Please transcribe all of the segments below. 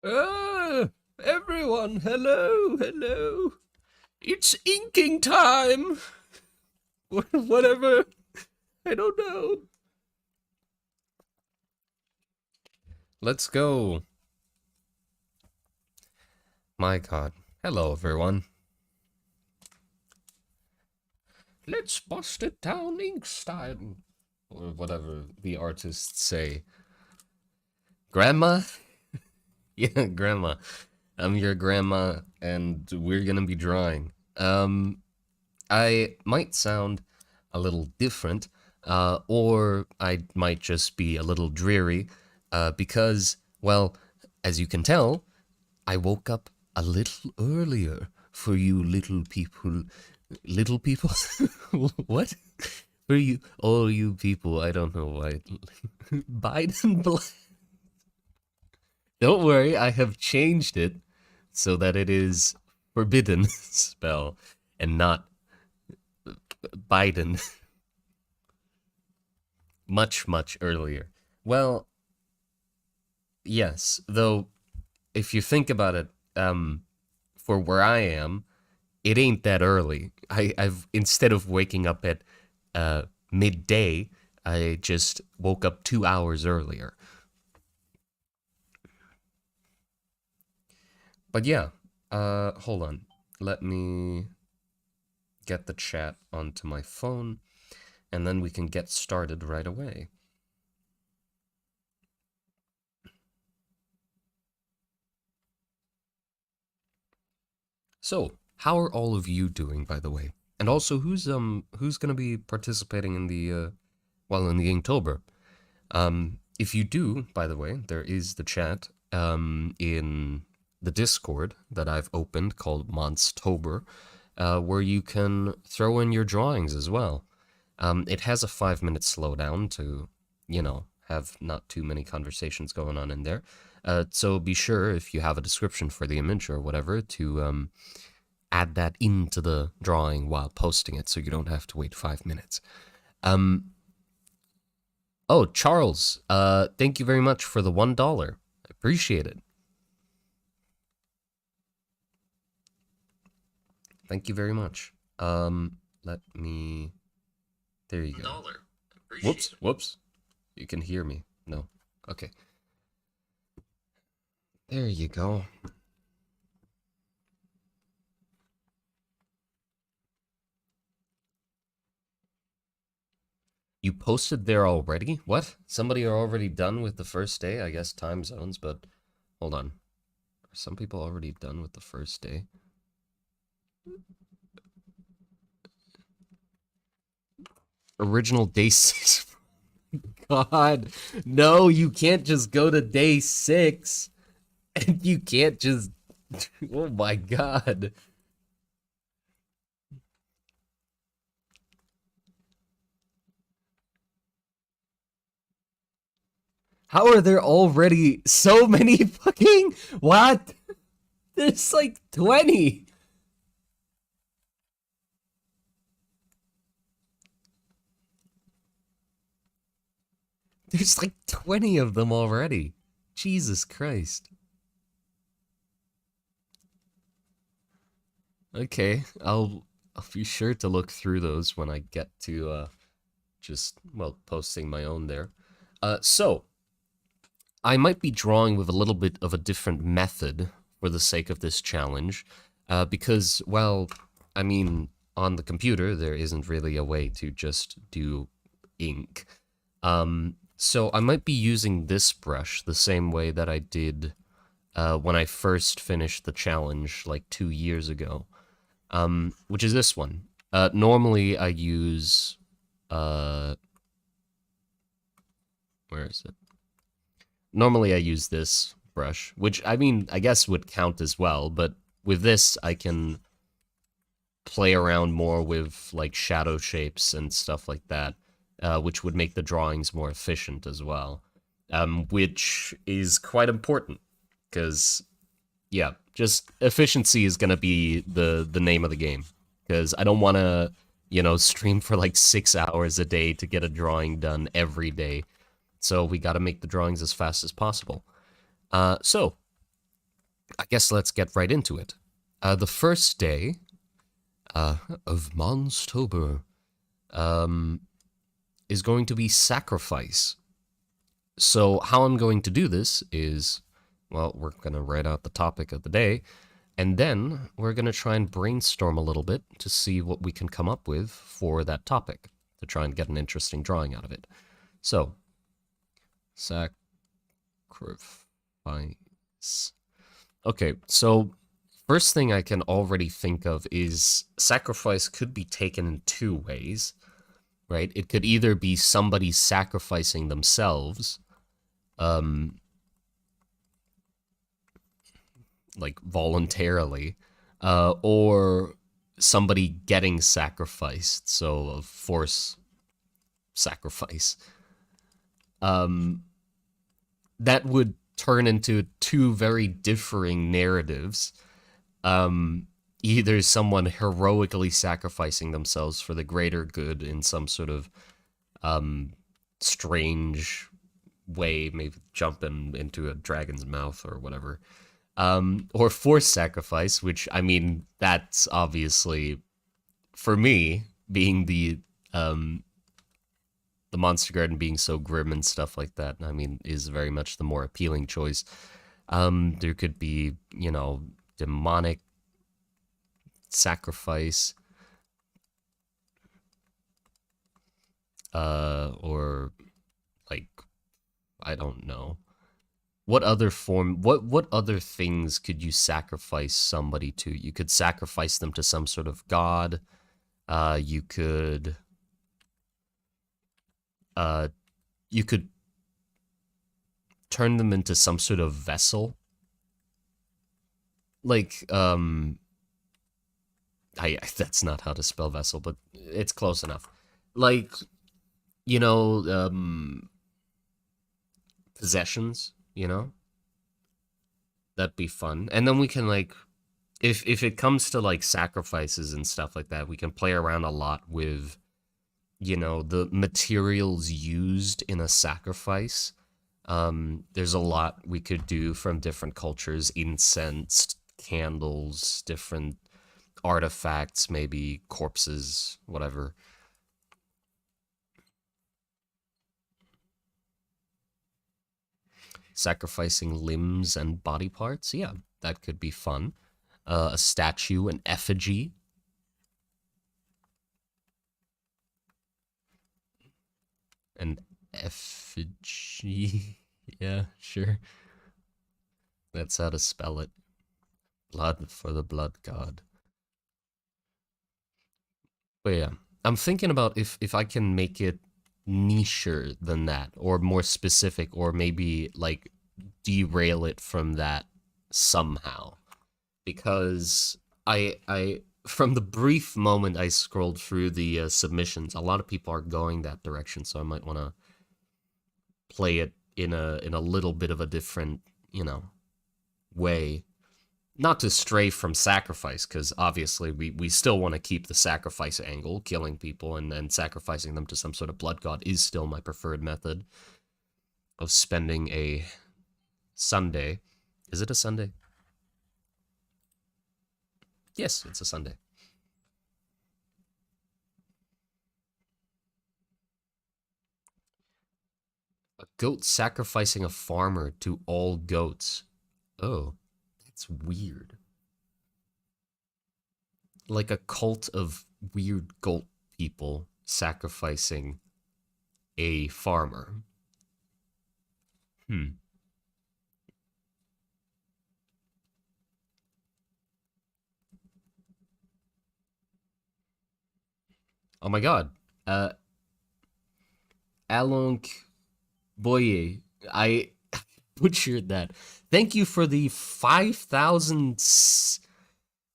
Ah, everyone, hello, hello. It's inking time. Whatever. I don't know. Let's go. My god. Hello, everyone. Let's bust it down ink style. Or whatever the artists say. Grandma? Yeah, grandma. I'm your grandma, and we're gonna be drawing. I might sound a little different, or I might just be a little dreary, because, well, as you can tell, I woke up a little earlier for you little people. Little people? What? For you, all you people, I don't know why. Biden Black. Don't worry, I have changed it so that it is forbidden spell and not Biden. Much, much earlier. Well, yes, though, if you think about it, for where I am, it ain't that early. I've instead of waking up at midday, I just woke up 2 hours earlier. But yeah, hold on. Let me get the chat onto my phone, and then we can get started right away. So, how are all of you doing, by the way? And also, who's gonna be participating in the in the Inktober? If you do, by the way, there is the chat in the Discord that I've opened called Monstober, where you can throw in your drawings as well. It has a 5 minute slowdown to, have not too many conversations going on in there. So be sure, if you have a description for the image or whatever, to add that into the drawing while posting it so you don't have to wait 5 minutes. Oh, Charles, thank you very much for the $1. I appreciate it. Thank you very much. Let me. There you go. Whoops, whoops. You can hear me. No. Okay. There you go. You posted there already? What? Somebody are already done with the first day? I guess time zones, but hold on. Are some people already done with the first day? Original day 6. God, no, you can't just go to day 6. And you can't just. Oh my god. How are there already so many fucking. What? There's like 20. There's like 20 of them already. Jesus Christ. Okay, I'll be sure to look through those when I get to just posting my own there. So I might be drawing with a little bit of a different method for the sake of this challenge, because, well, I mean, on the computer there isn't really a way to just do ink. So I might be using this brush the same way that I did when I first finished the challenge like 2 years ago, which is this one. Normally I use, where is it? Normally I use this brush, which, I mean, I guess would count as well, but with this I can play around more with like shadow shapes and stuff like that, which would make the drawings more efficient as well, which is quite important because, yeah, just efficiency is going to be the name of the game, because I don't want to, stream for like 6 hours a day to get a drawing done every day. So we got to make the drawings as fast as possible. So I guess let's get right into it. The first day of Monstober is going to be sacrifice. So how I'm going to do this is, well, we're going to write out the topic of the day, and then we're going to try and brainstorm a little bit to see what we can come up with for that topic, to try and get an interesting drawing out of it. So, sacrifice. Okay, so first thing I can already think of is sacrifice could be taken in two ways, right? It could either be somebody sacrificing themselves, like voluntarily, or somebody getting sacrificed, so a force sacrifice. That would turn into two very differing narratives. Either someone heroically sacrificing themselves for the greater good in some sort of strange way, maybe jumping into a dragon's mouth or whatever, or forced sacrifice, which, I mean, that's obviously, for me, being the Monster Garden being so grim and stuff like that, I mean, is very much the more appealing choice. There could be, you know, demonic sacrifice, or like, I don't know. What other form, what other things could you sacrifice somebody to? You could sacrifice them to some sort of god. You could turn them into some sort of vessel. Like, that's not how to spell vessel, but it's close enough. Like, you know, possessions, you know? That'd be fun. And then we can, like, if it comes to, like, sacrifices and stuff like that, we can play around a lot with, you know, the materials used in a sacrifice. There's a lot we could do from different cultures: incense, candles, different artifacts, maybe corpses, whatever. Sacrificing limbs and body parts, yeah, that could be fun. A statue, an effigy. An effigy. Yeah, sure. That's how to spell it. Blood for the blood god. But yeah, I'm thinking about if I can make it nicher than that, or more specific, or maybe like derail it from that somehow. Because I from the brief moment I scrolled through the submissions, a lot of people are going that direction, so I might want to play it in a little bit of a different, you know, way. Not to stray from sacrifice, because obviously we still want to keep the sacrifice angle, killing people and sacrificing them to some sort of blood god is still my preferred method of spending a Sunday. Is it a Sunday? Yes, it's a Sunday. A goat sacrificing a farmer to all goats. Oh, that's weird. Like a cult of weird goat people sacrificing a farmer. Hmm. Oh my god. Alonk Boye. I butchered that. Thank you for the 5,000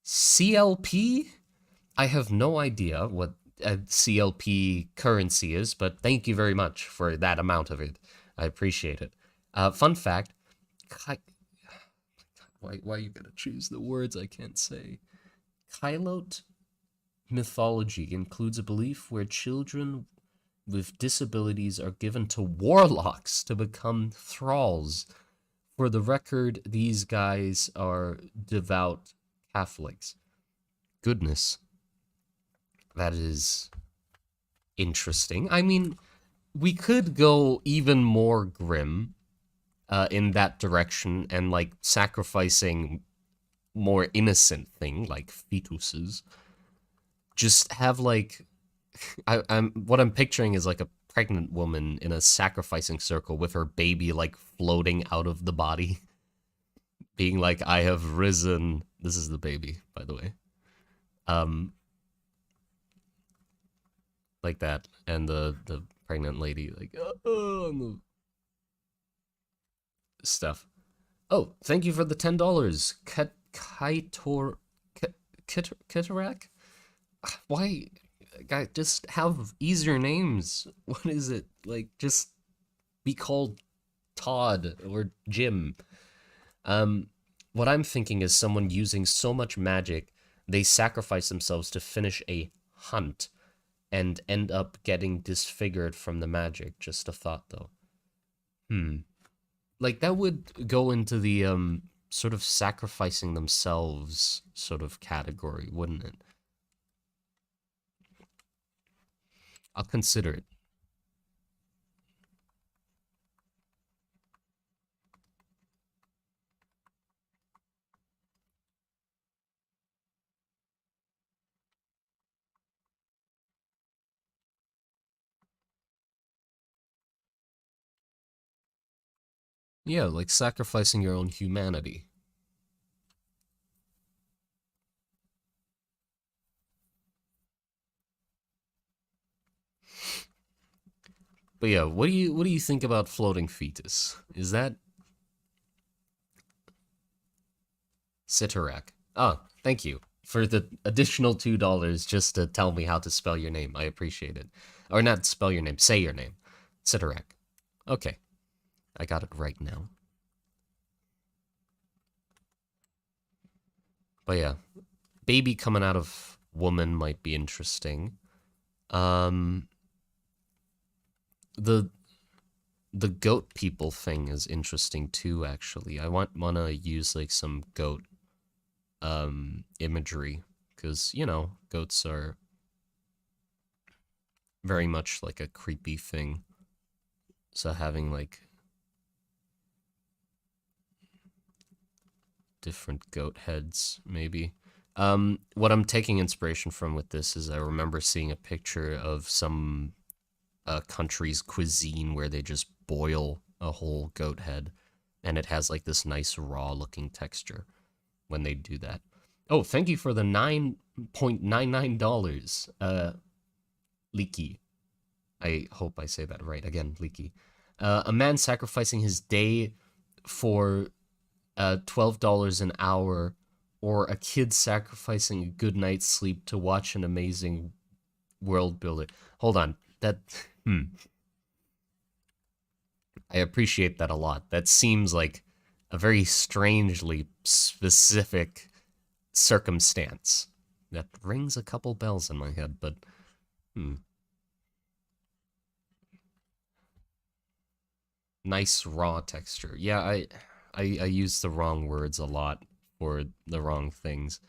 CLP. I have no idea what a CLP currency is, but thank you very much for that amount of it. I appreciate it. Fun fact. Why you gotta choose the words I can't say? Kylot mythology includes a belief where children with disabilities are given to warlocks to become thralls For the record, these guys are devout Catholics. Goodness, that is interesting. I mean, we could go even more grim in that direction and like sacrificing more innocent thing like fetuses. Just have like I'm what I'm picturing is like a pregnant woman in a sacrificing circle with her baby like floating out of the body, being like, "I have risen." This is the baby, by the way. Um, like that, and the pregnant lady like and the stuff. Oh, thank you for the $10. Kaitor Kitarak? Why, guys? Just have easier names. What is it like? Just be called Todd or Jim. Um, what I'm thinking is someone using so much magic, they sacrifice themselves to finish a hunt and end up getting disfigured from the magic. Just a thought, though. Hmm. Like that would go into the sort of sacrificing themselves sort of category, wouldn't it? I'll consider it. Yeah, like sacrificing your own humanity. But yeah, what do you think about floating fetus? Is that Sitarak? Oh, thank you for the additional $2 just to tell me how to spell your name. I appreciate it. Or not spell your name, say your name. Sitarak. Okay, I got it right now. But yeah, baby coming out of woman might be interesting. Um, the the goat people thing is interesting too. Actually, I wanna use like some goat imagery because goats are very much like a creepy thing. So having like different goat heads, maybe. What I'm taking inspiration from with this is I remember seeing a picture of some country's cuisine where they just boil a whole goat head, and it has like this nice raw looking texture when they do that. Oh, thank you for the $9.99. Leaky. I hope I say that right. Again, Leaky. A man sacrificing his day for $12 an hour, or a kid sacrificing a good night's sleep to watch an amazing world builder. Hold on. That I appreciate that a lot. That seems like a very strangely specific circumstance. That rings a couple bells in my head, but hmm. Nice raw texture. Yeah, I use the wrong words a lot for the wrong things.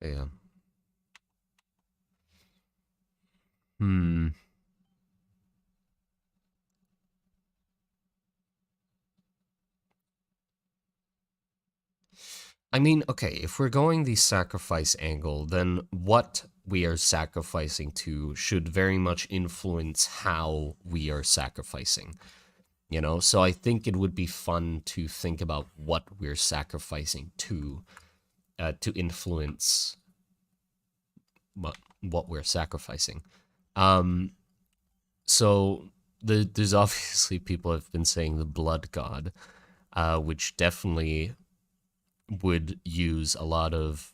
Yeah. Hmm. I mean, okay, if we're going the sacrifice angle, then what we are sacrificing to should very much influence how we are sacrificing. So I think it would be fun to think about what we're sacrificing to influence what we're sacrificing. Um, so there's obviously people have been saying the blood god, which definitely would use a lot of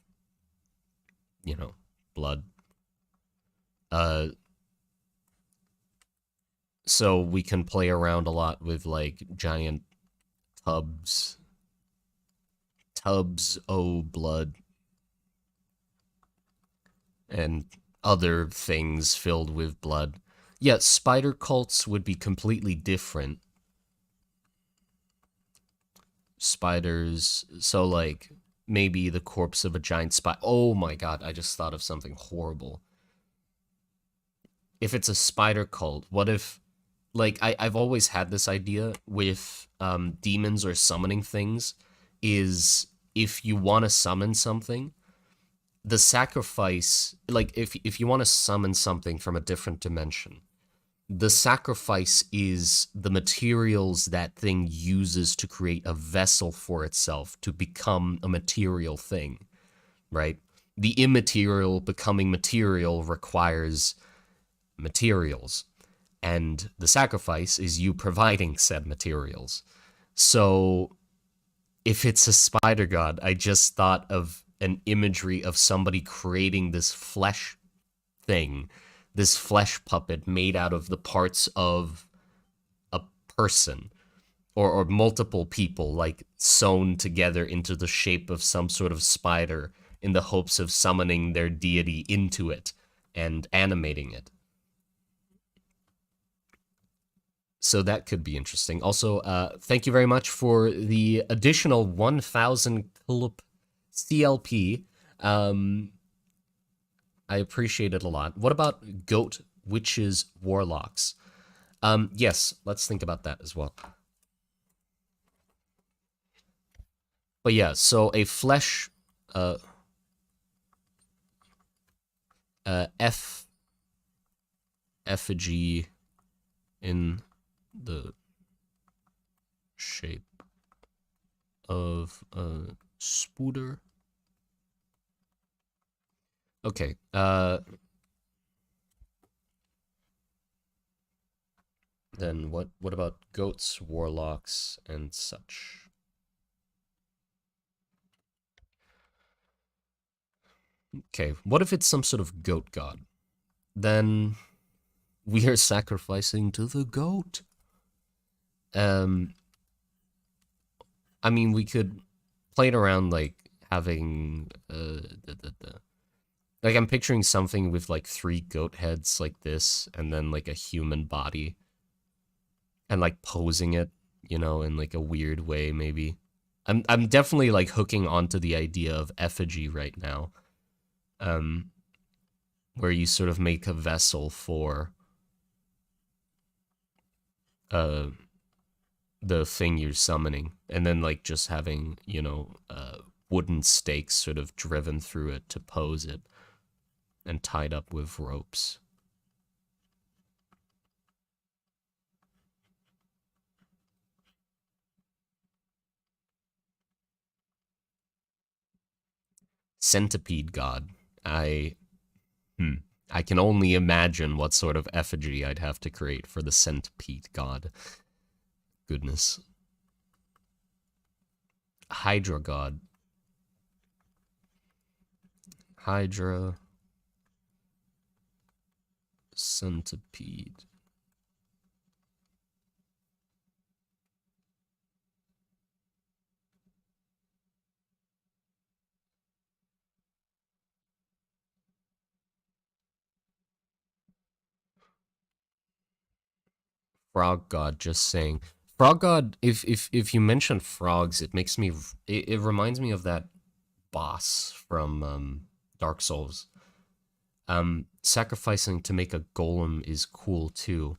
blood. Uh, so we can play around a lot with like giant tubs tubs o' blood and other things filled with blood. Yeah, spider cults would be completely different. Spiders, so like maybe the corpse of a giant spider. Oh my god, I just thought of something horrible. If it's a spider cult, what if, like, I've always had this idea with demons or summoning things, is if you want to summon something, the sacrifice, like if you want to summon something from a different dimension, the sacrifice is the materials that thing uses to create a vessel for itself to become a material thing, right? The immaterial becoming material requires materials, and the sacrifice is you providing said materials. So if it's a spider god, I just thought of an imagery of somebody creating this flesh thing, this flesh puppet made out of the parts of a person, or multiple people, like sewn together into the shape of some sort of spider in the hopes of summoning their deity into it and animating it. So that could be interesting. Also, thank you very much for the additional 1,000 CLP. I appreciate it a lot. What about goat, witches, warlocks? Yes, let's think about that as well. But yeah, so a flesh, effigy in the shape of a spooder. Okay, then what about goats, warlocks, and such? Okay, what if it's some sort of goat god? Then we are sacrificing to the goat. I mean, we could play it around like having like I'm picturing something with like 3 goat heads like this, and then like a human body, and like posing it, you know, in like a weird way maybe. I'm definitely like hooking onto the idea of effigy right now. Where you sort of make a vessel for uh the thing you're summoning, and then like just having, you know, wooden stakes sort of driven through it to pose it and tied up with ropes. Centipede god. I can only imagine what sort of effigy I'd have to create for the centipede god. Goodness. Hydra god. Hydra. Centipede. Frog god, just saying. Frog god, if you mention frogs, it makes me, it reminds me of that boss from Dark Souls. Sacrificing to make a golem is cool too.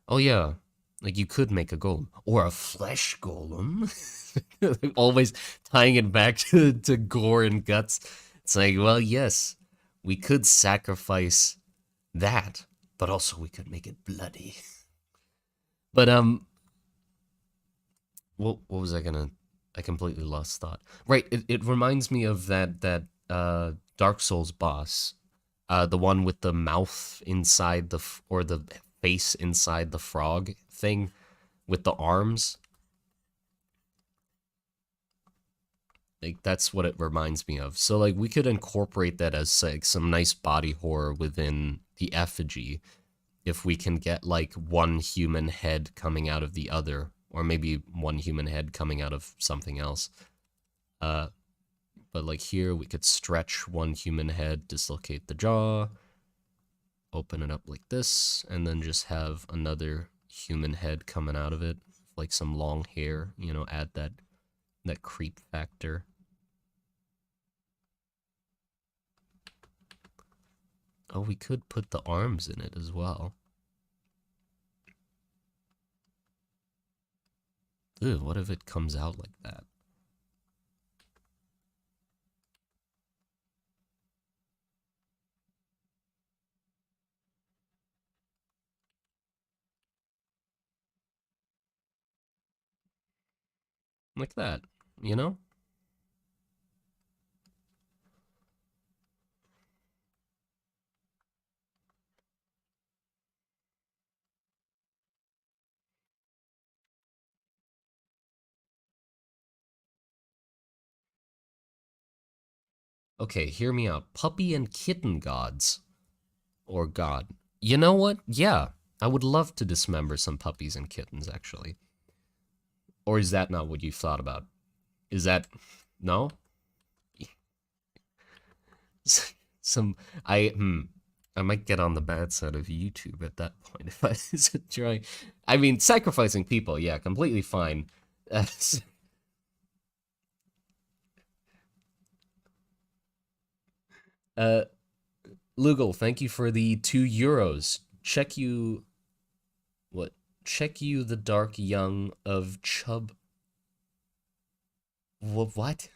Oh yeah, like you could make a golem or a flesh golem. Always tying it back to gore and guts. It's like, well, yes, we could sacrifice that, but also we could make it bloody. But what was I gonna? I completely lost thought. Right, it reminds me of that Dark Souls boss, the one with the mouth inside the or the face inside the frog thing with the arms. Like that's what it reminds me of. So like we could incorporate that as like some nice body horror within the effigy, if we can get like one human head coming out of the other, or maybe one human head coming out of something else. But like here, we could stretch one human head, dislocate the jaw, open it up like this, and then just have another human head coming out of it, like some long hair, you know, add that creep factor. Oh, we could put the arms in it as well. Ew, what if it comes out like that? Like that, you know? Okay, hear me out. Puppy and kitten gods. Or god. You know what? Yeah, I would love to dismember some puppies and kittens, actually. Or is that not what you thought about? Is that... No? Some... I might get on the bad side of YouTube at that point if I try. I mean, sacrificing people, yeah, completely fine. uh, Lugal, thank you for the €2. Check you... What? Check you the dark young of Chub... What?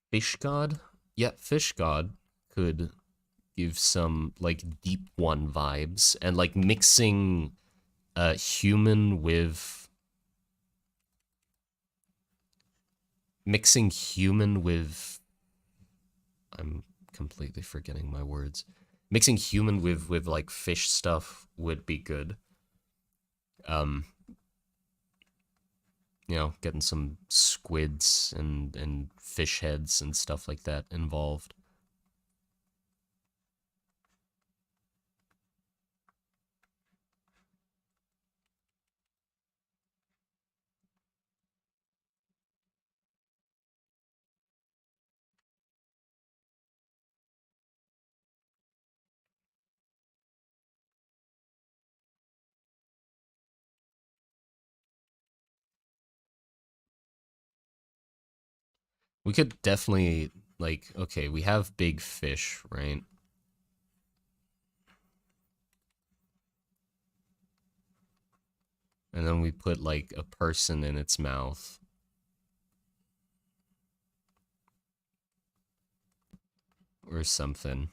Fish God? Yeah, Fish God could give some like deep one vibes and like mixing human with I'm completely forgetting my words. Mixing human with like fish stuff would be good. Um you know, getting some squids and fish heads and stuff like that involved. We could definitely like okay, we have big fish, right? And then we put like a person in its mouth or something.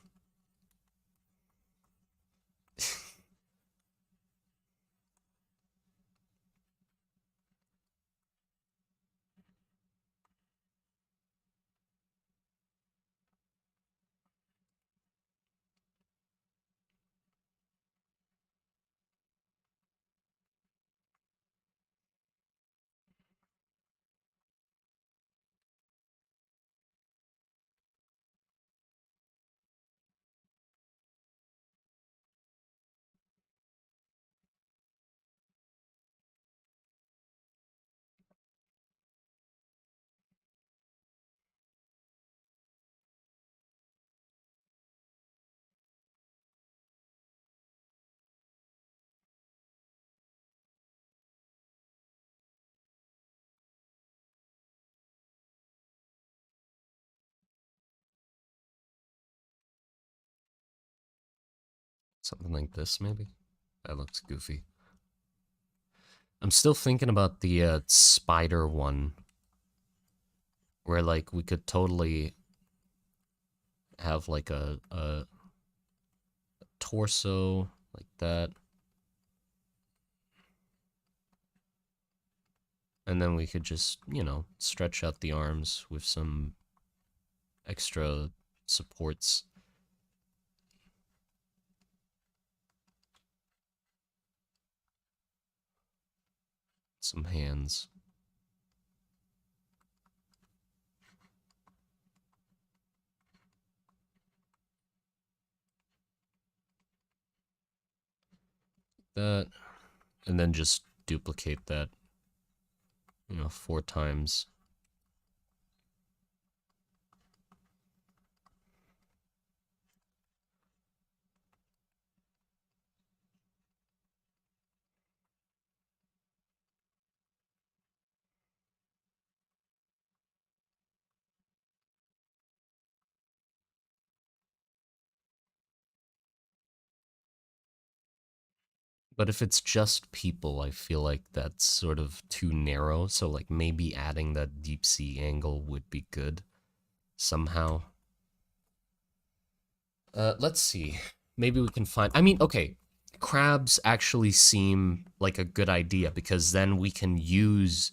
Something like this, maybe? That looks goofy. I'm still thinking about the spider one, where like we could totally have like a torso like that, and then we could just, you know, stretch out the arms with some extra supports. Some hands. That. And then just duplicate that, 4 times. But if it's just people, I feel like that's sort of too narrow. So, like, maybe adding that deep sea angle would be good somehow. Let's see. Maybe we can find. I mean, okay, crabs actually seem like a good idea because then we can use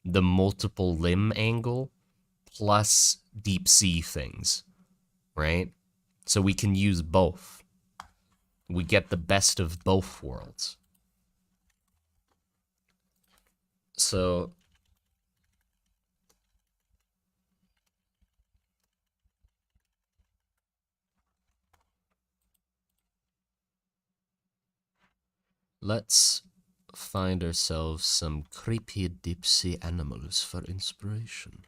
the multiple limb angle plus deep sea things, right? So we can use both. We get the best of both worlds. So let's find ourselves some creepy deep sea animals for inspiration.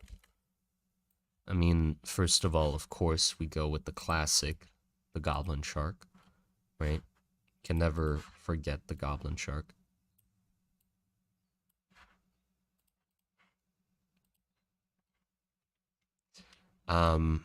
I mean, first of all, of course, we go with the classic, the goblin shark, right? Can never forget the goblin shark. Um,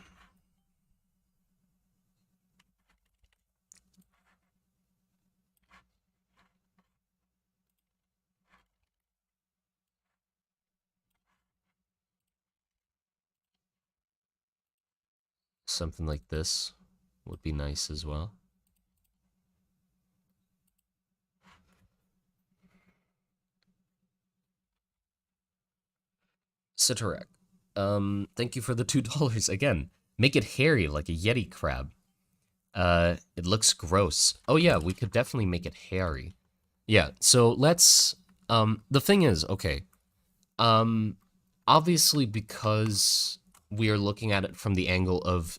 Something like this would be nice as well. Citarek, thank you for the $2 again. Make it hairy like a yeti crab. It looks gross. Oh yeah, we could definitely make it hairy. Yeah, so let's the thing is, okay. Um Obviously because we are looking at it from the angle of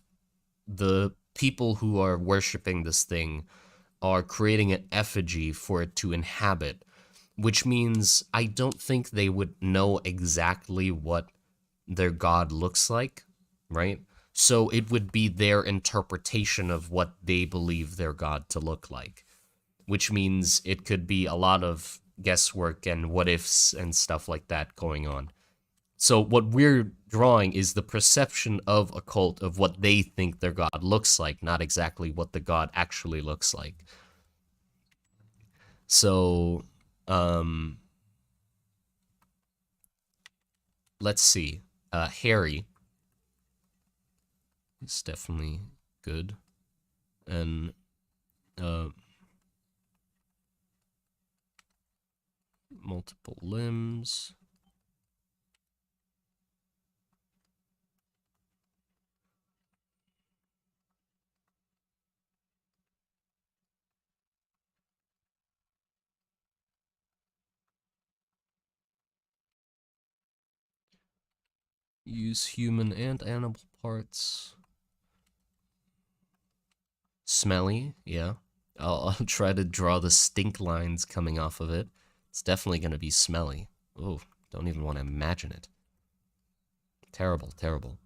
the people who are worshiping this thing are creating an effigy for it to inhabit, which means I don't think they would know exactly what their god looks like, right? So it would be their interpretation of what they believe their god to look like, which means it could be a lot of guesswork and what ifs and stuff like that going on. So what we're drawing is the perception of a cult of what they think their god looks like, not exactly what the god actually looks like. So, um, let's see. Harry is definitely good, and uh, multiple limbs. Use human and animal parts. Smelly, yeah. I'll try to draw the stink lines coming off of it. It's definitely going to be smelly. Oh, don't even want to imagine it. Terrible, terrible.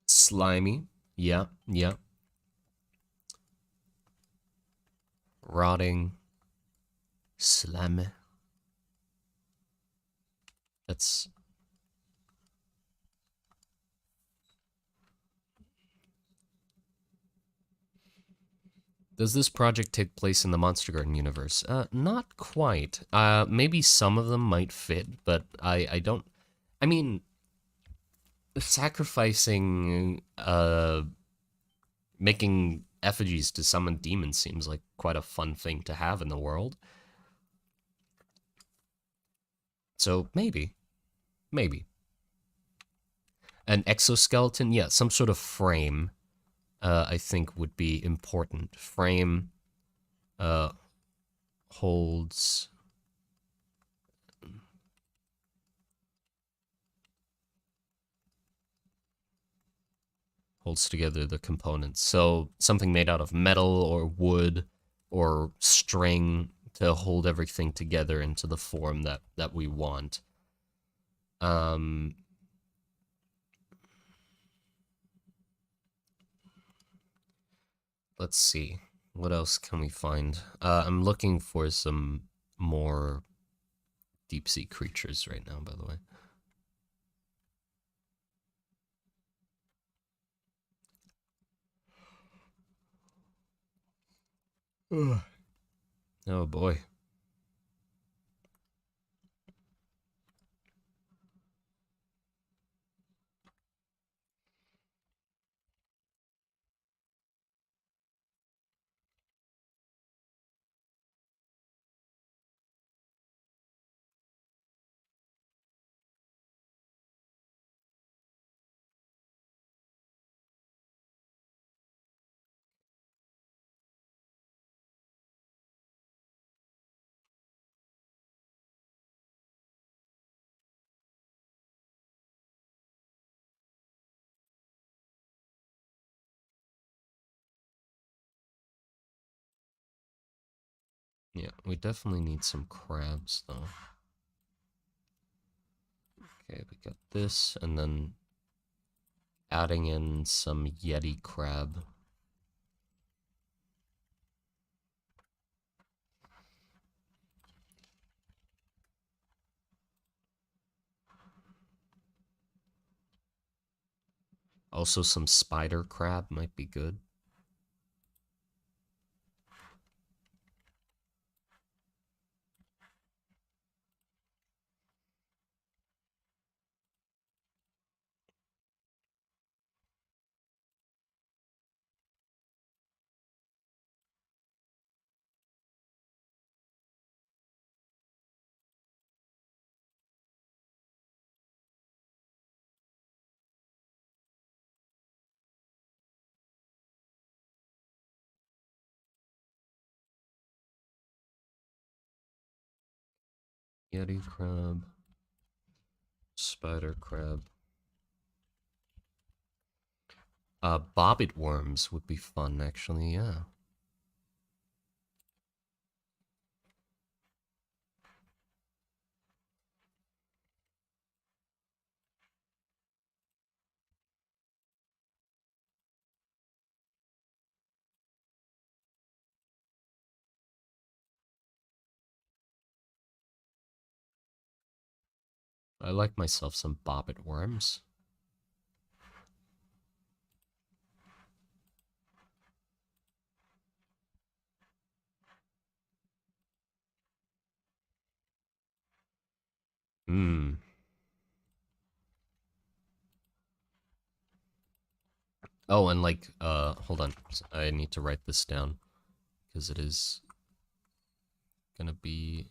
Slimy, yeah, yeah. Rotting, slimy. That's. Does this project take place in the Monster Garden universe? Not quite. Maybe some of them might fit, but I don't. I mean, sacrificing, making effigies to summon demons seems like quite a fun thing to have in the world. So maybe, maybe. An exoskeleton, yeah, some sort of frame, I think would be important. Frame, uh, holds holds together the components. So something made out of metal or wood or string to hold everything together into the form that we want. Um, let's see. What else can we find? I'm looking for some more deep sea creatures right now, by the way. Ugh. Oh boy. Yeah, we definitely need some crabs though. Okay, we got this, and then adding in some Yeti crab. Also, some spider crab might be good. Yeti crab, spider crab. Bobbit worms would be fun, actually, yeah. I like myself some bobbit worms. Hmm. Oh, and like, hold on. I need to write this down because it is gonna be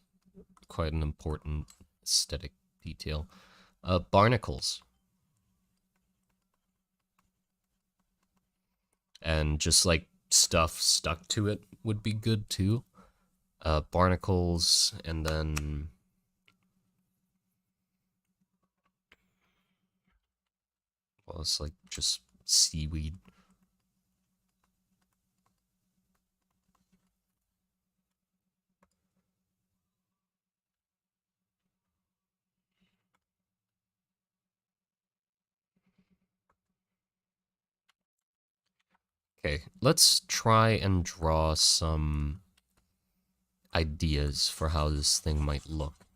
quite an important aesthetic detail. Barnacles. And just like stuff stuck to it would be good too. Barnacles, and then well, it's like just seaweed. Okay, let's try and draw some ideas for how this thing might look.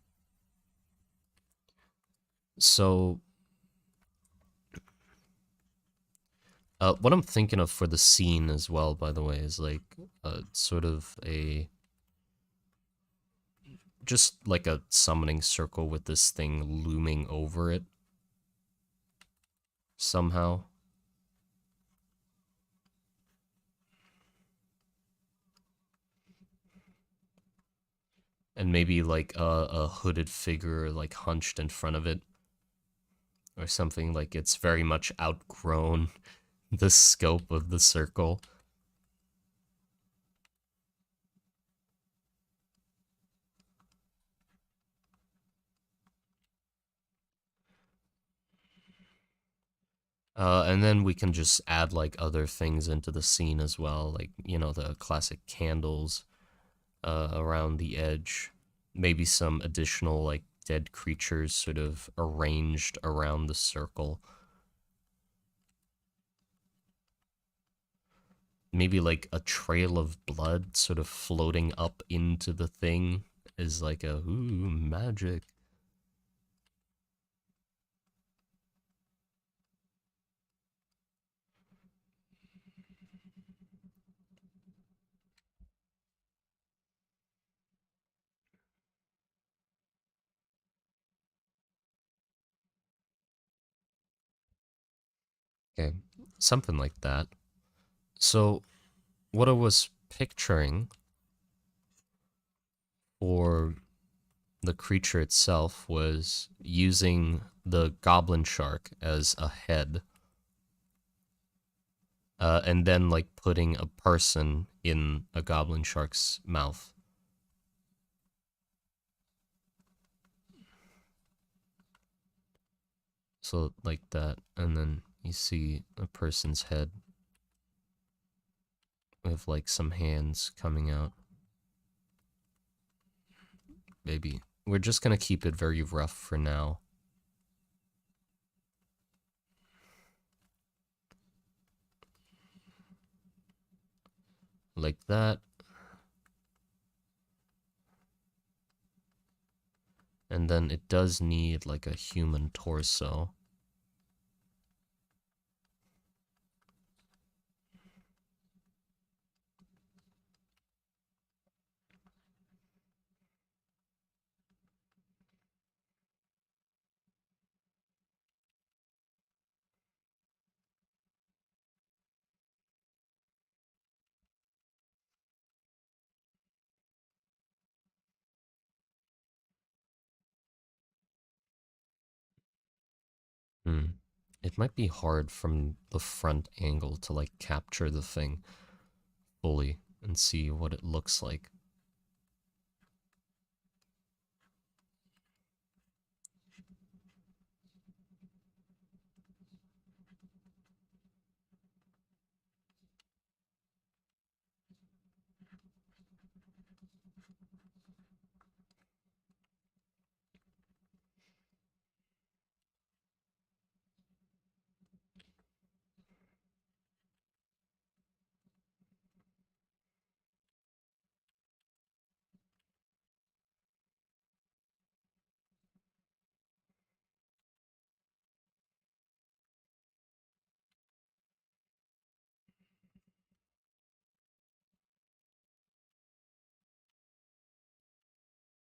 So, what I'm thinking of for the scene as well, by the way, is like sort of a just like a summoning circle with this thing looming over it somehow. And maybe like a hooded figure like hunched in front of it or something, like it's very much outgrown the scope of the circle. And then we can just add like other things into the scene as well, like the classic candles around the edge, maybe some additional like dead creatures sort of arranged around the circle. Maybe like a trail of blood sort of floating up into the thing is like a ooh magic. Okay, something like that. So what I was picturing for the creature itself was using the goblin shark as a head, and then like putting a person in a goblin shark's mouth. So like that, and then you see a person's head with like some hands coming out. Maybe we're just gonna keep it very rough for now. Like that. And then it does need like a human torso. Hmm. It might be hard from the front angle to like capture the thing fully and see what it looks like.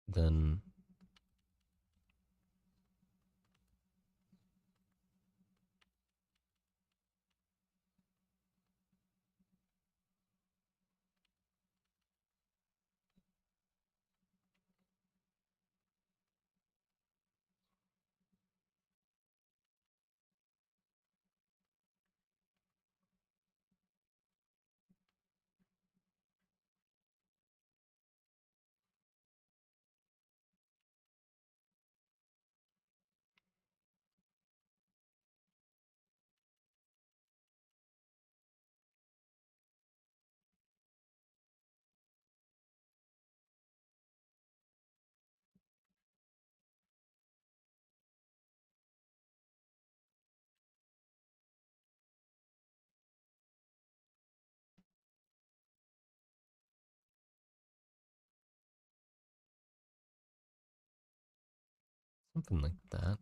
Then something like that.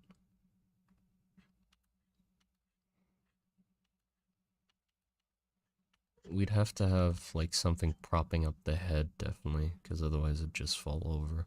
We'd have to have like something propping up the head, definitely, because otherwise it'd just fall over.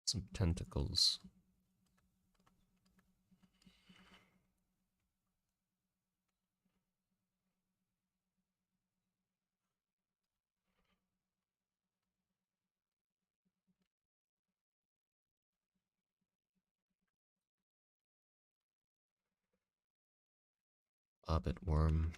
Some tentacles. Orbit worm.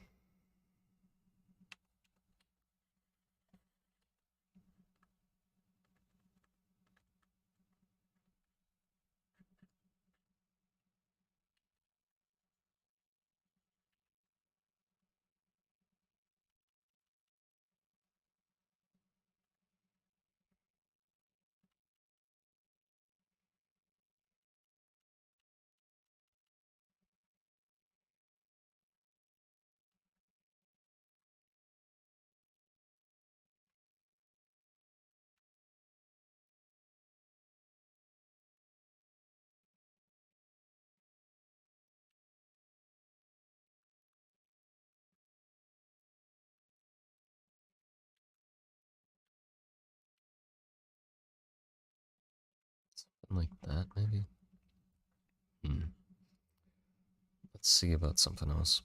Like that, maybe? Let's see about something else.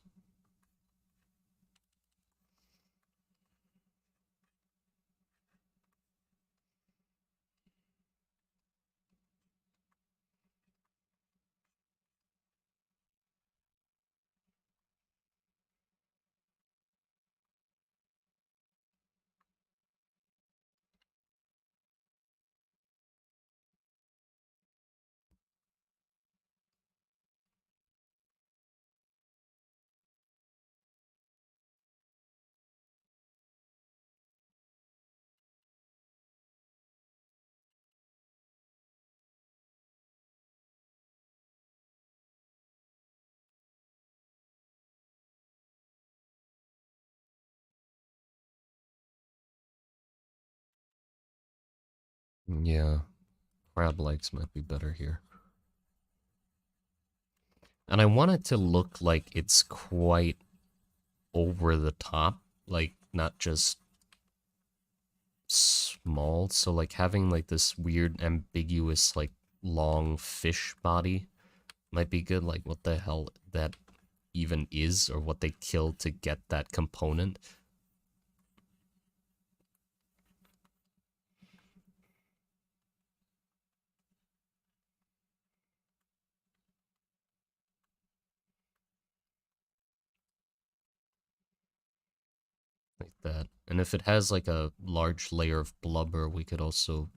Yeah, crab legs might be better here. And I want it to look like it's quite over the top, like not just small. So like having like this weird ambiguous like long fish body might be good. Like what the hell that even is, or what they killed to get that component. Like that. And if it has like a large layer of blubber, we could also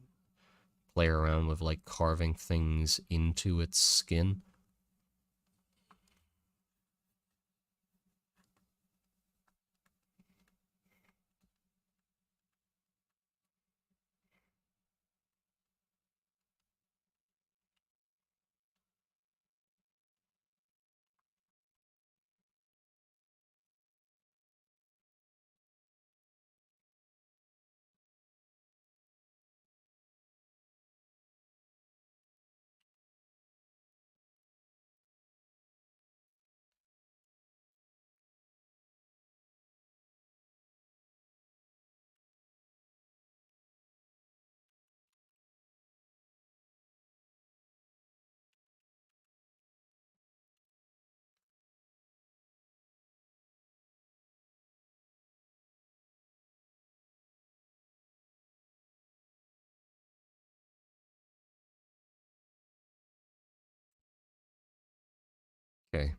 play around with like carving things into its skin. Okay.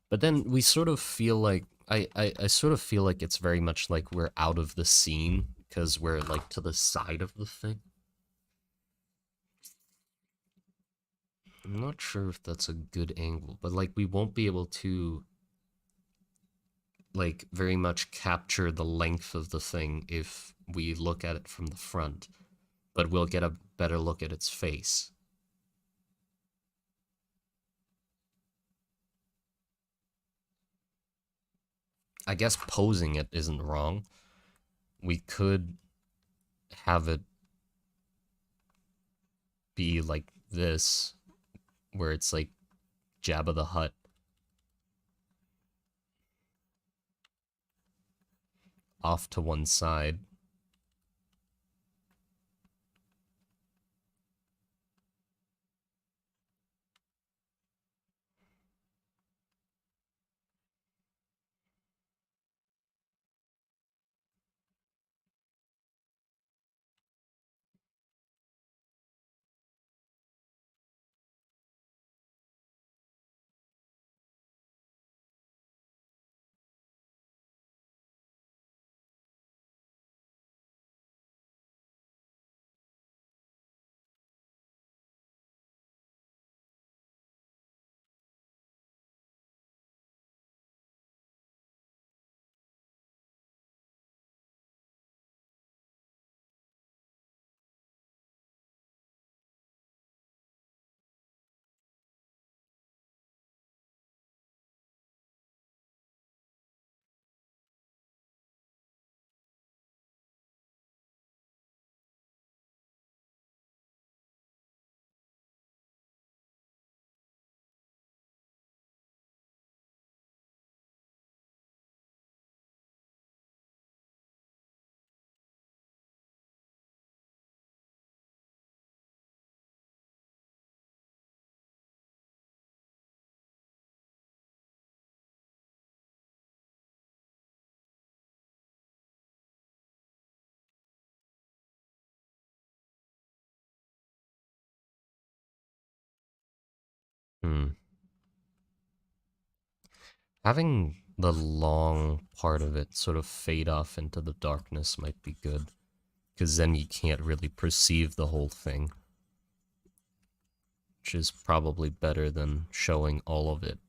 But then we sort of feel like I sort of feel like it's very much like we're out of the scene because we're like to the side of the thing. I'm not sure if that's a good angle, but like we won't be able to like very much capture the length of the thing if we look at it from the front, but we'll get a better look at its face. I guess posing it isn't wrong. We could have it be like this, where it's like Jabba the Hutt off to one side. Hmm. Having the long part of it sort of fade off into the darkness might be good, because then you can't really perceive the whole thing, which is probably better than showing all of it.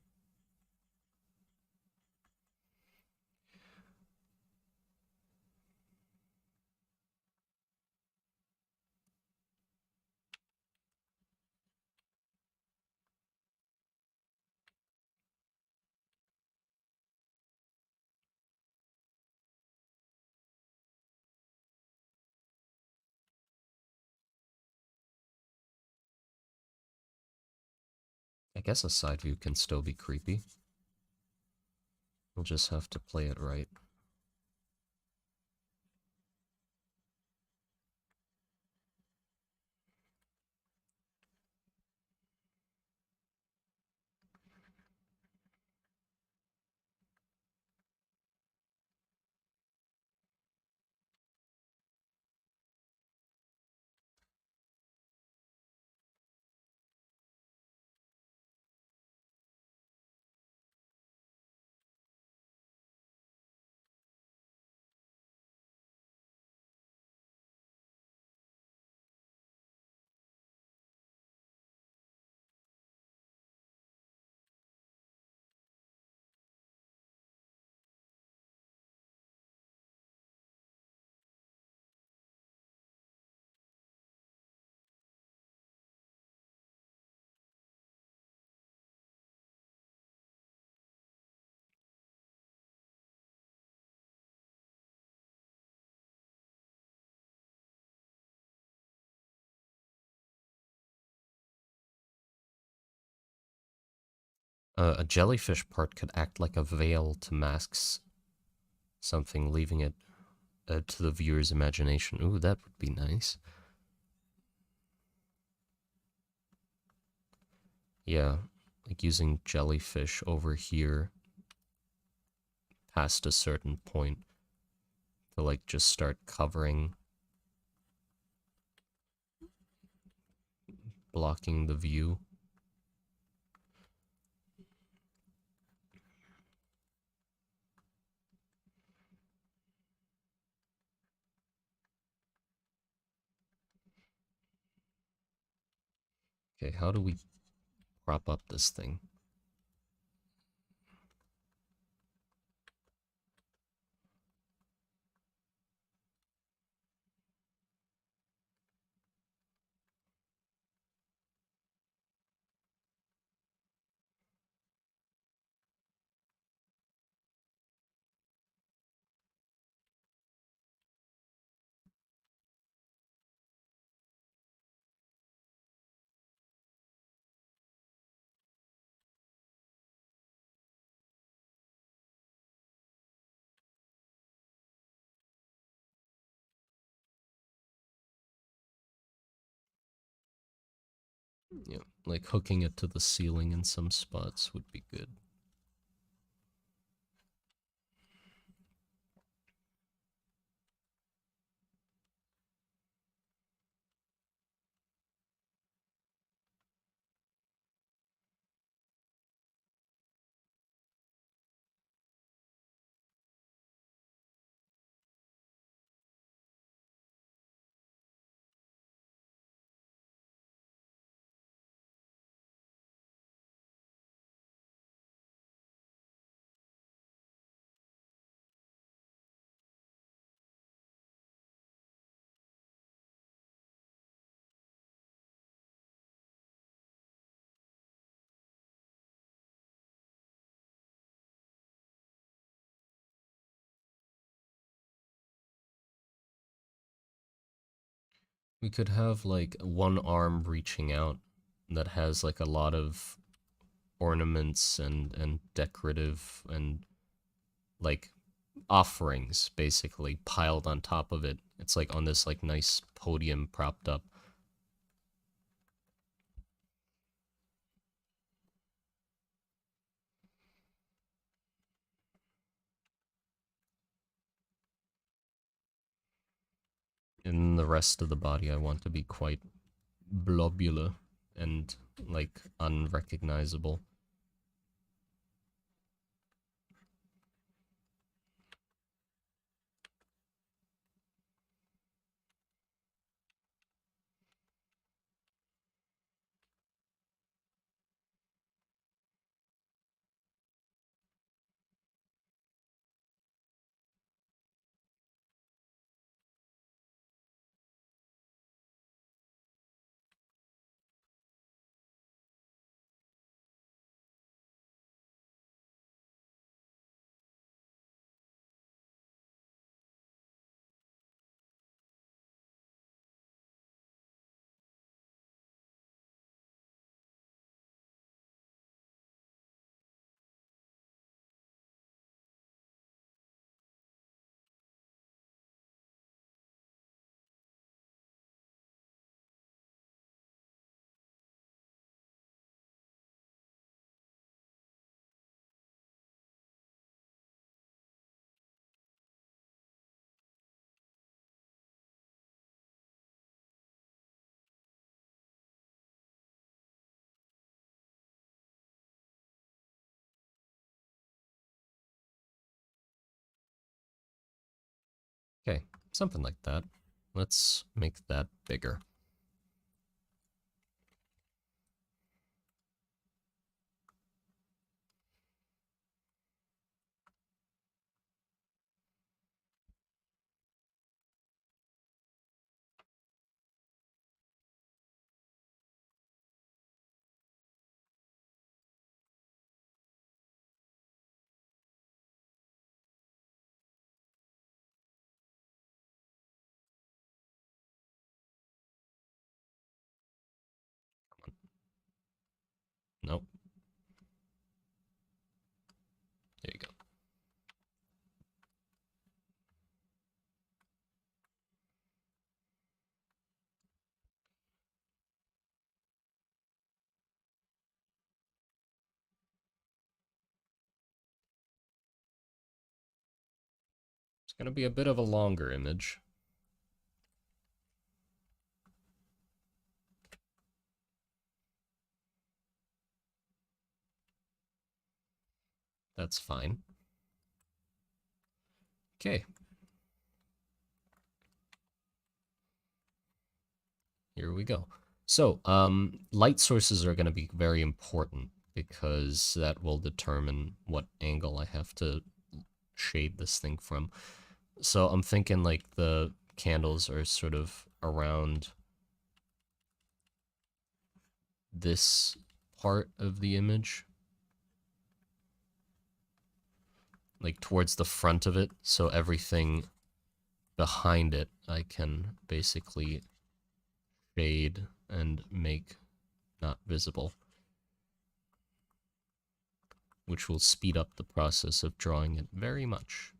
I guess a side view can still be creepy. We'll just have to play it right. A jellyfish part could act like a veil to mask something, leaving it to the viewer's imagination. Ooh, that would be nice. Yeah, like using jellyfish over here past a certain point to like just start covering, blocking the view. Okay, how do we prop up this thing? Yeah, like hooking it to the ceiling in some spots would be good. We could have like one arm reaching out that has like a lot of ornaments and decorative and like offerings basically piled on top of it. It's like on this like nice podium propped up. And the rest of the body I want to be quite blobular and like, unrecognizable. Okay, something like that. Let's make that bigger. Nope. There you go. It's going to be a bit of a longer image. That's fine. Okay. Here we go. So, light sources are going to be very important because that will determine what angle I have to shade this thing from. So I'm thinking like the candles are sort of around this part of the image, like towards the front of it, so everything behind it I can basically shade and make not visible, which will speed up the process of drawing it very much.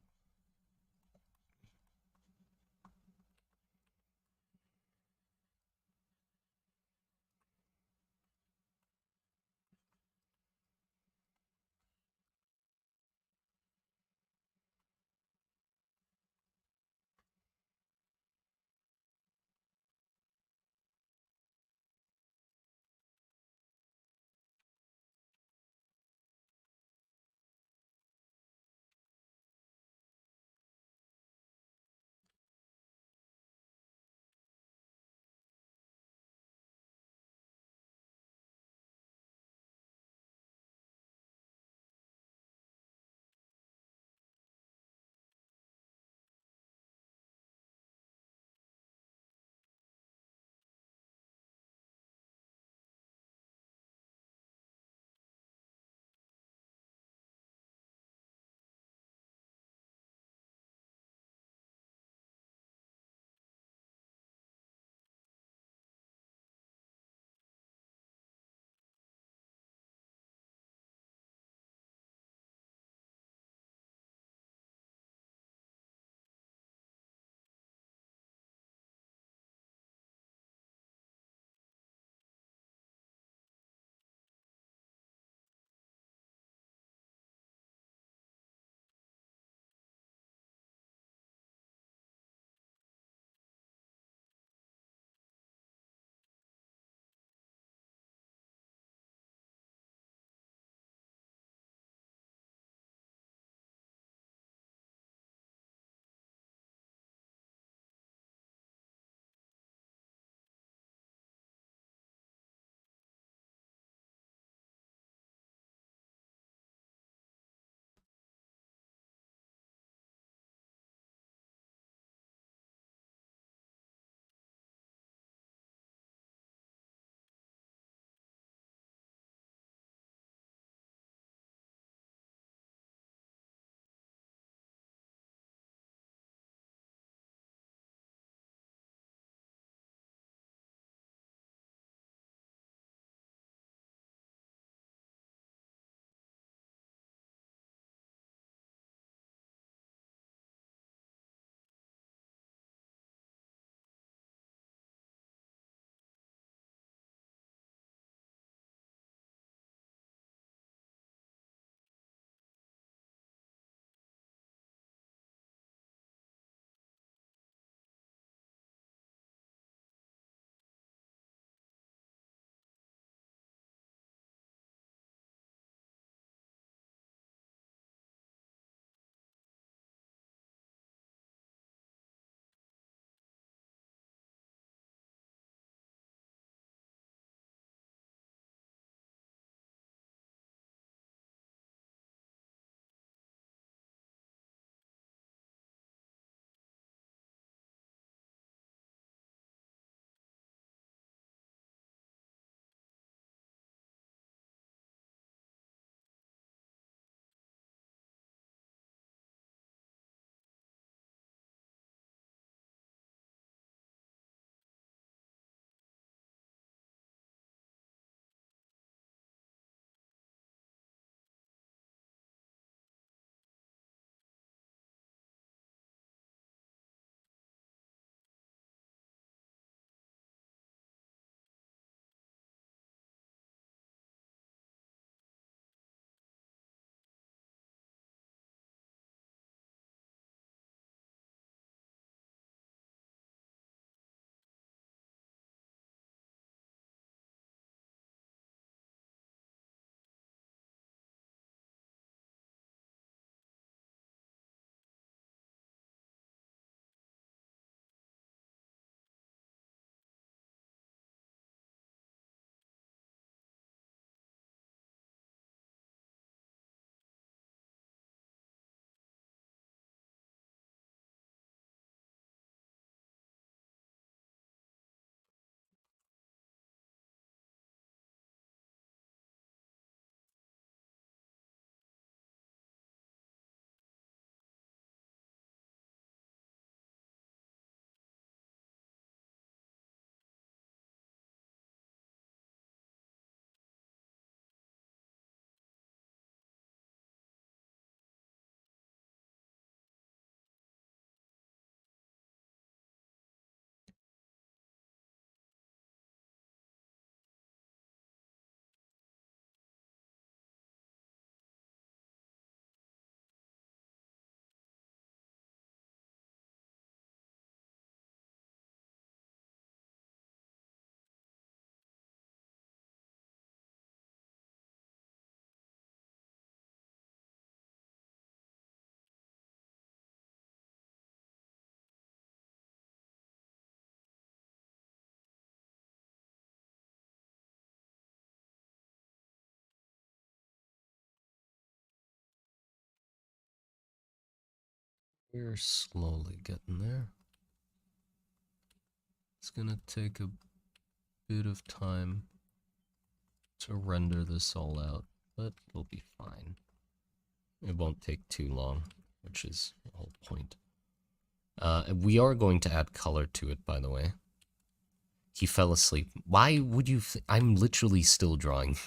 We're slowly getting there. It's gonna take a bit of time to render this all out, but it'll be fine. It won't take too long, which is the whole point. We are going to add color to it, by the way. He fell asleep. Why would you? I'm literally still drawing.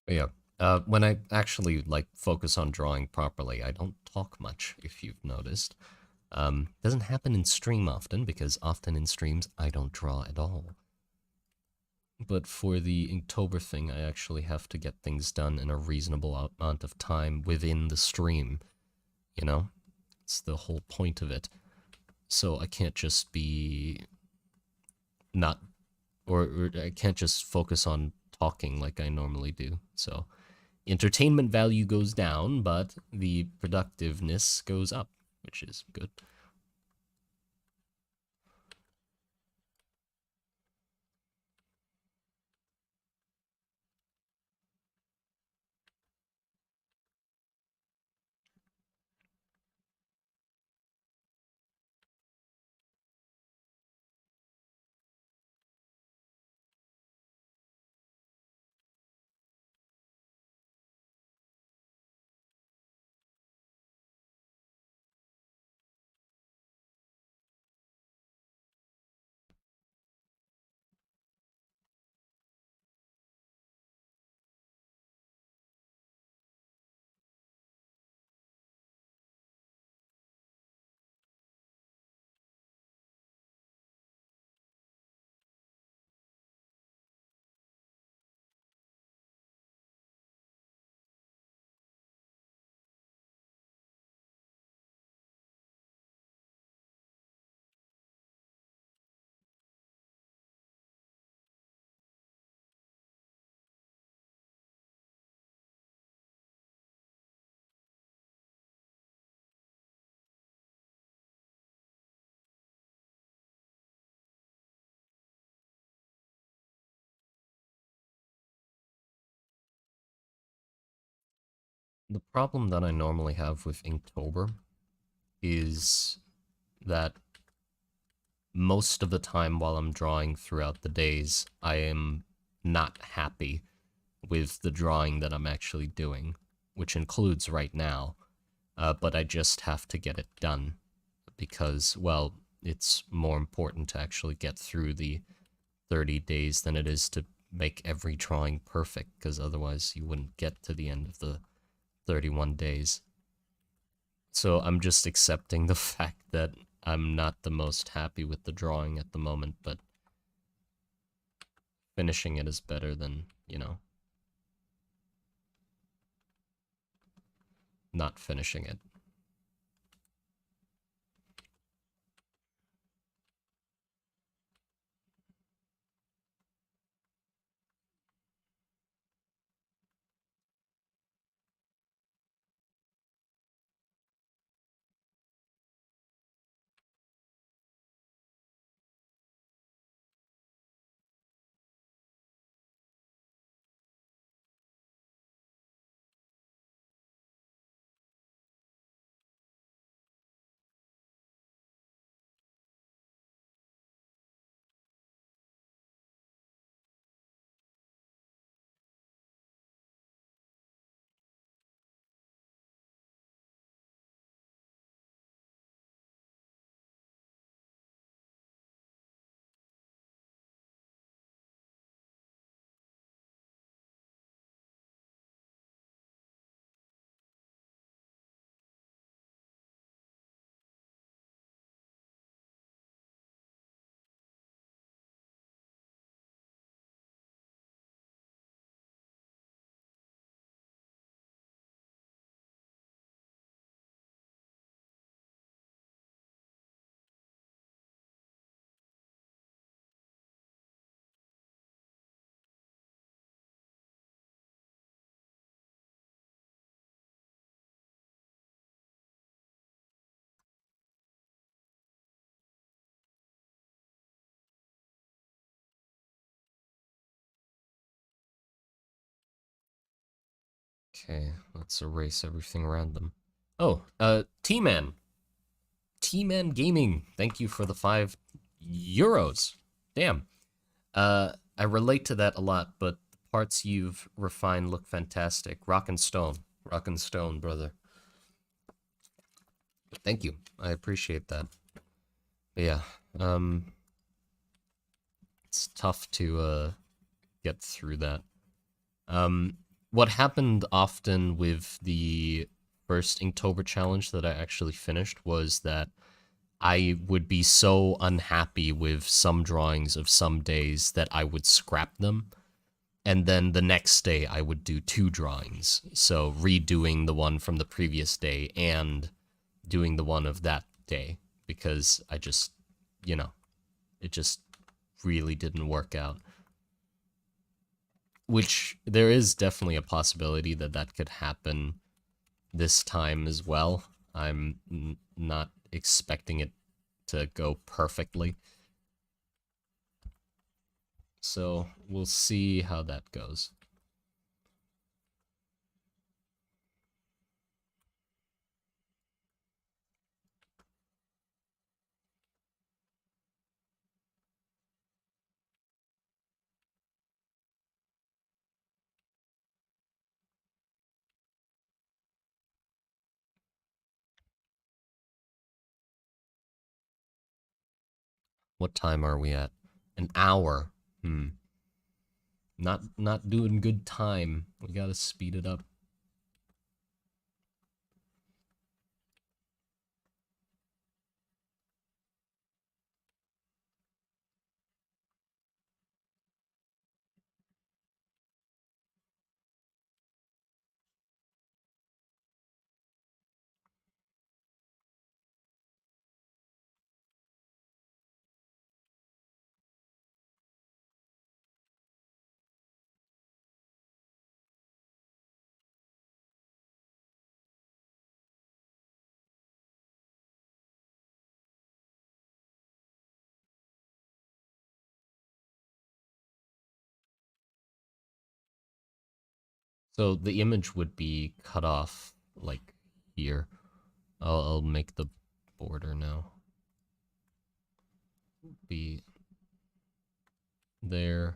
But yeah. When I actually like focus on drawing properly, I don't talk much. If you've noticed, doesn't happen in stream often because often in streams I don't draw at all. But for the Inktober thing, I actually have to get things done in a reasonable amount of time within the stream. You know, it's the whole point of it. So I can't just be not, or I can't just focus on talking like I normally do. So entertainment value goes down, but the productiveness goes up, which is good. The problem that I normally have with Inktober is that most of the time while I'm drawing throughout the days, I am not happy with the drawing that I'm actually doing, which includes right now, but I just have to get it done because, well, it's more important to actually get through the 30 days than it is to make every drawing perfect, because otherwise you wouldn't get to the end of the 31 days. So I'm just accepting the fact that I'm not the most happy with the drawing at the moment, but finishing it is better than, not finishing it. Okay, let's erase everything random. Oh, T-Man. T-Man Gaming, thank you for the €5. Damn. I relate to that a lot, but the parts you've refined look fantastic. Rock and stone. Rock and stone, brother. Thank you. I appreciate that. But yeah, it's tough to get through that. What happened often with the first Inktober challenge that I actually finished was that I would be so unhappy with some drawings of some days that I would scrap them. And then the next day I would do two drawings. So redoing the one from the previous day and doing the one of that day because I just, it just really didn't work out. Which there is definitely a possibility that that could happen this time as well. I'm not expecting it to go perfectly. So we'll see how that goes. What time are we at? An hour. Not doing good time. We gotta speed it up. So the image would be cut off like here. I'll make the border now. Be there.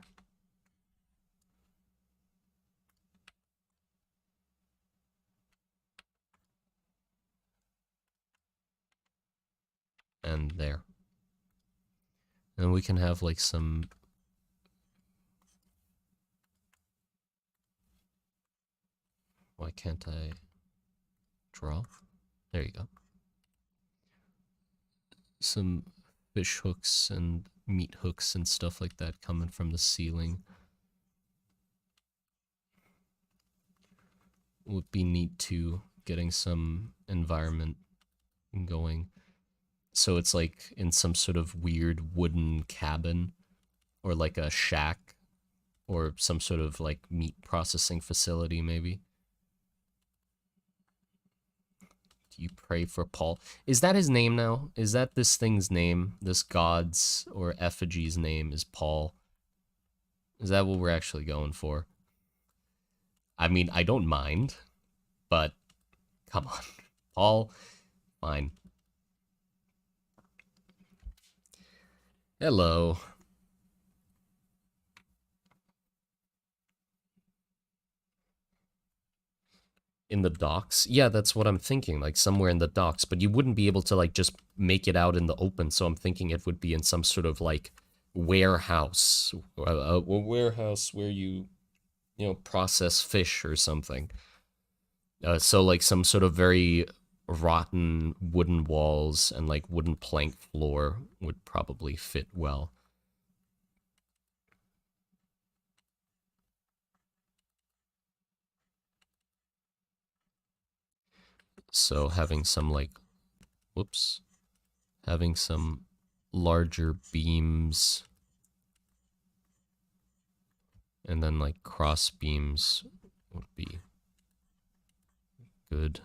And there. And we can have like some... Why can't I draw? There you go. Some fish hooks and meat hooks and stuff like that coming from the ceiling. Would be neat too, getting some environment going. So it's like in some sort of weird wooden cabin or like a shack or some sort of like meat processing facility maybe. Do you pray for Paul? Is that his name now? Is that this thing's name? This god's or effigy's name is Paul? Is that what we're actually going for? I mean, I don't mind, but come on. Paul, fine. Hello. In the docks? Yeah, that's what I'm thinking, like somewhere in the docks, but you wouldn't be able to like just make it out in the open, so I'm thinking it would be in some sort of like warehouse, a warehouse where you know, process fish or something. So like some sort of very rotten wooden walls and like wooden plank floor would probably fit well. So having some like, whoops, having some larger beams and then like cross beams would be good.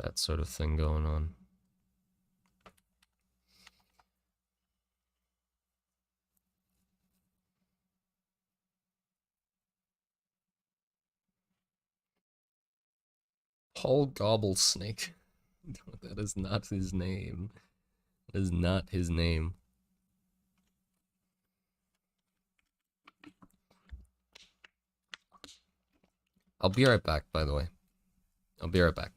That sort of thing going on. Paul Gobblesnake. That is not his name. That is not his name. I'll be right back, by the way. I'll be right back.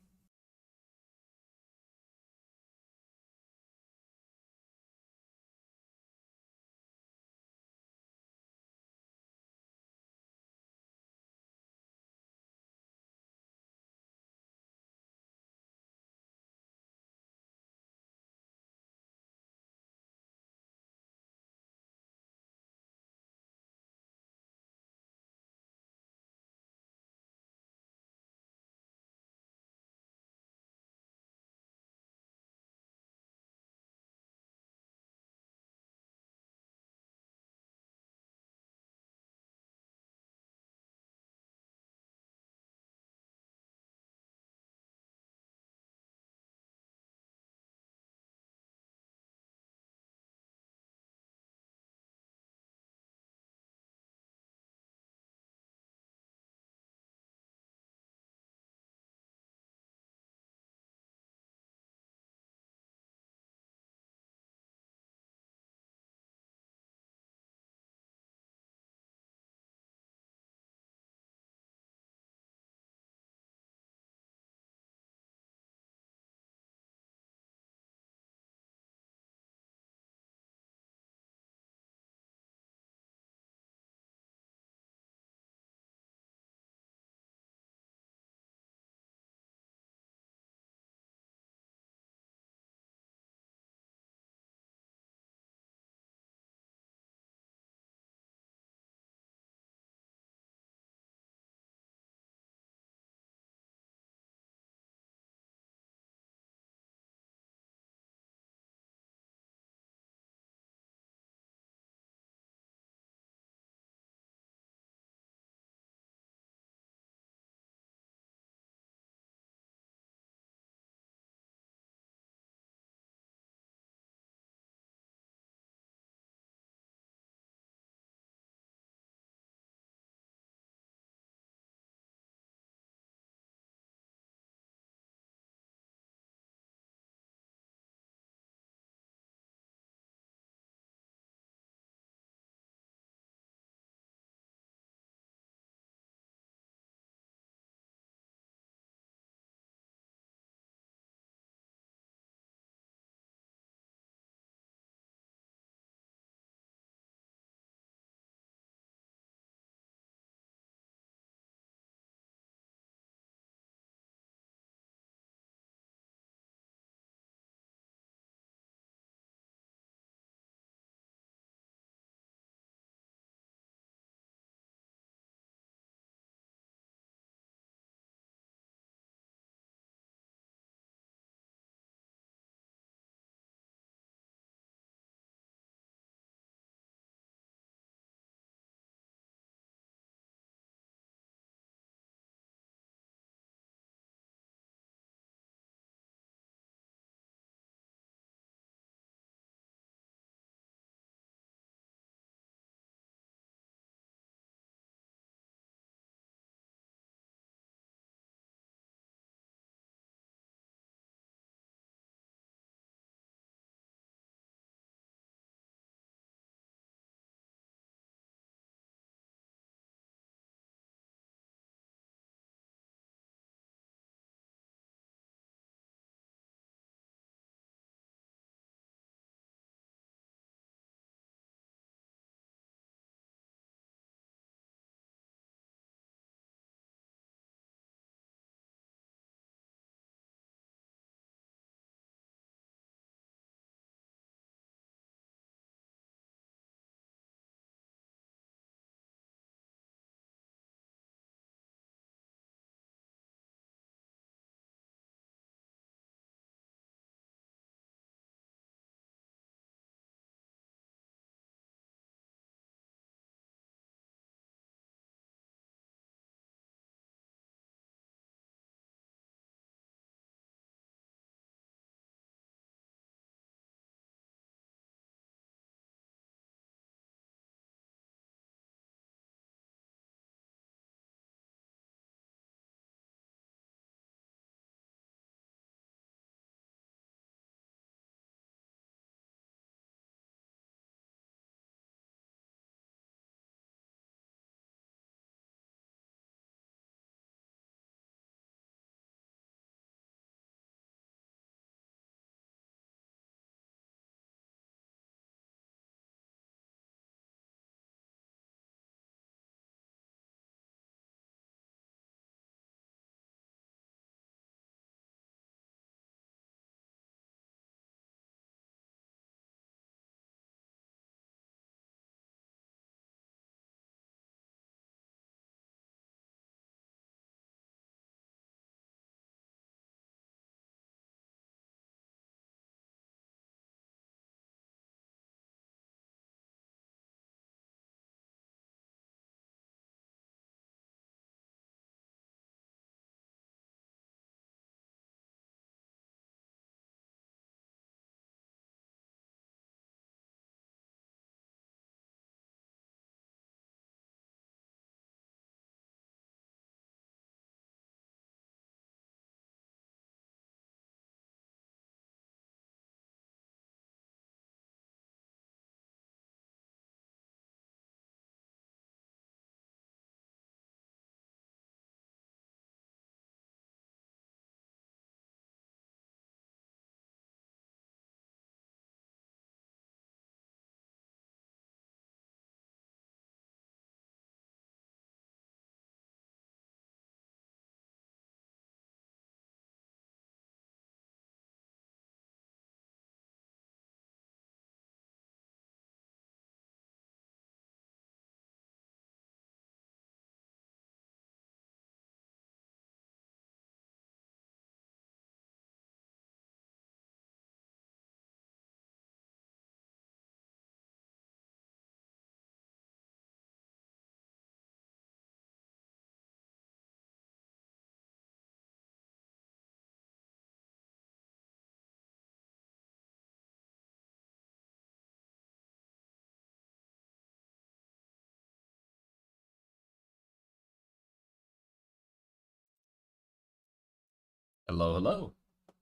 Hello, hello.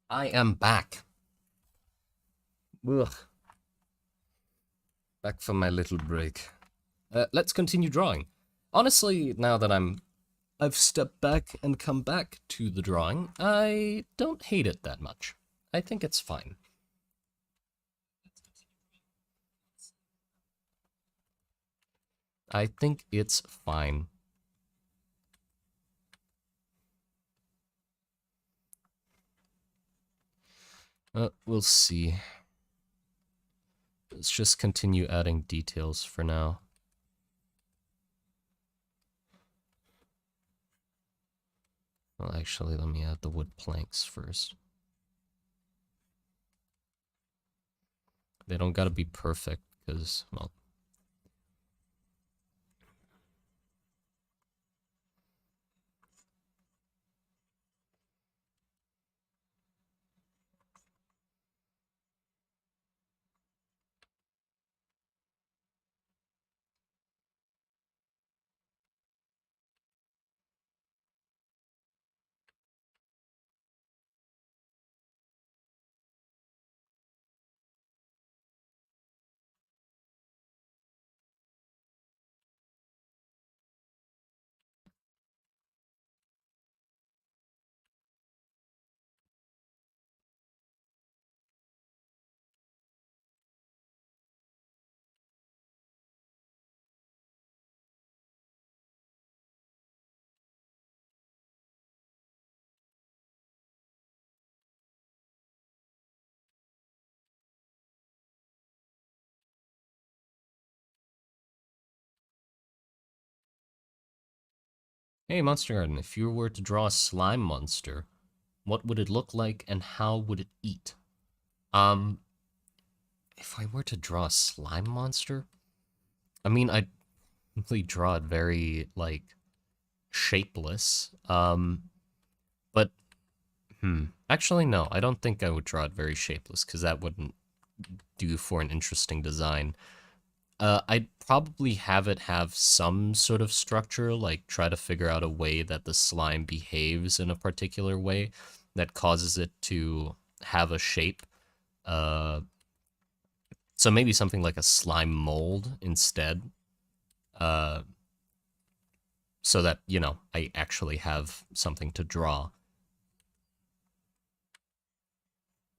I am back. Ugh. Back from my little break. Let's continue drawing. Honestly, now that I've stepped back and come back to the drawing, I don't hate it that much. I think it's fine. I think it's fine. We'll see. Let's just continue adding details for now. Well, actually, let me add the wood planks first. They don't gotta be perfect, because, well... Hey, Monster Garden, if you were to draw a slime monster, what would it look like and how would it eat? Um, if I were to draw a slime monster, I mean, I'd really draw it very, like, shapeless. But, actually, no, I don't think I would draw it very shapeless, because that wouldn't do for an interesting design. I'd probably have it have some sort of structure, like try to figure out a way that the slime behaves in a particular way that causes it to have a shape. Uh, so maybe something like a slime mold instead, uh, so that, you know, I actually have something to draw.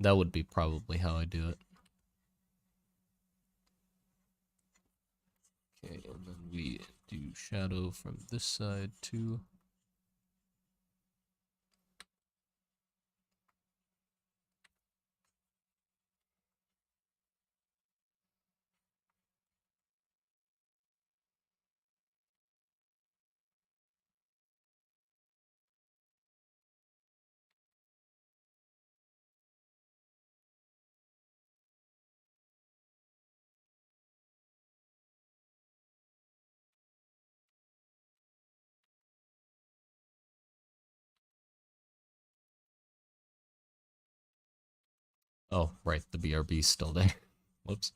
That would be probably how I do it. Okay, and then we do shadow from this side too. Oh, right, the BRB's still there. Whoops.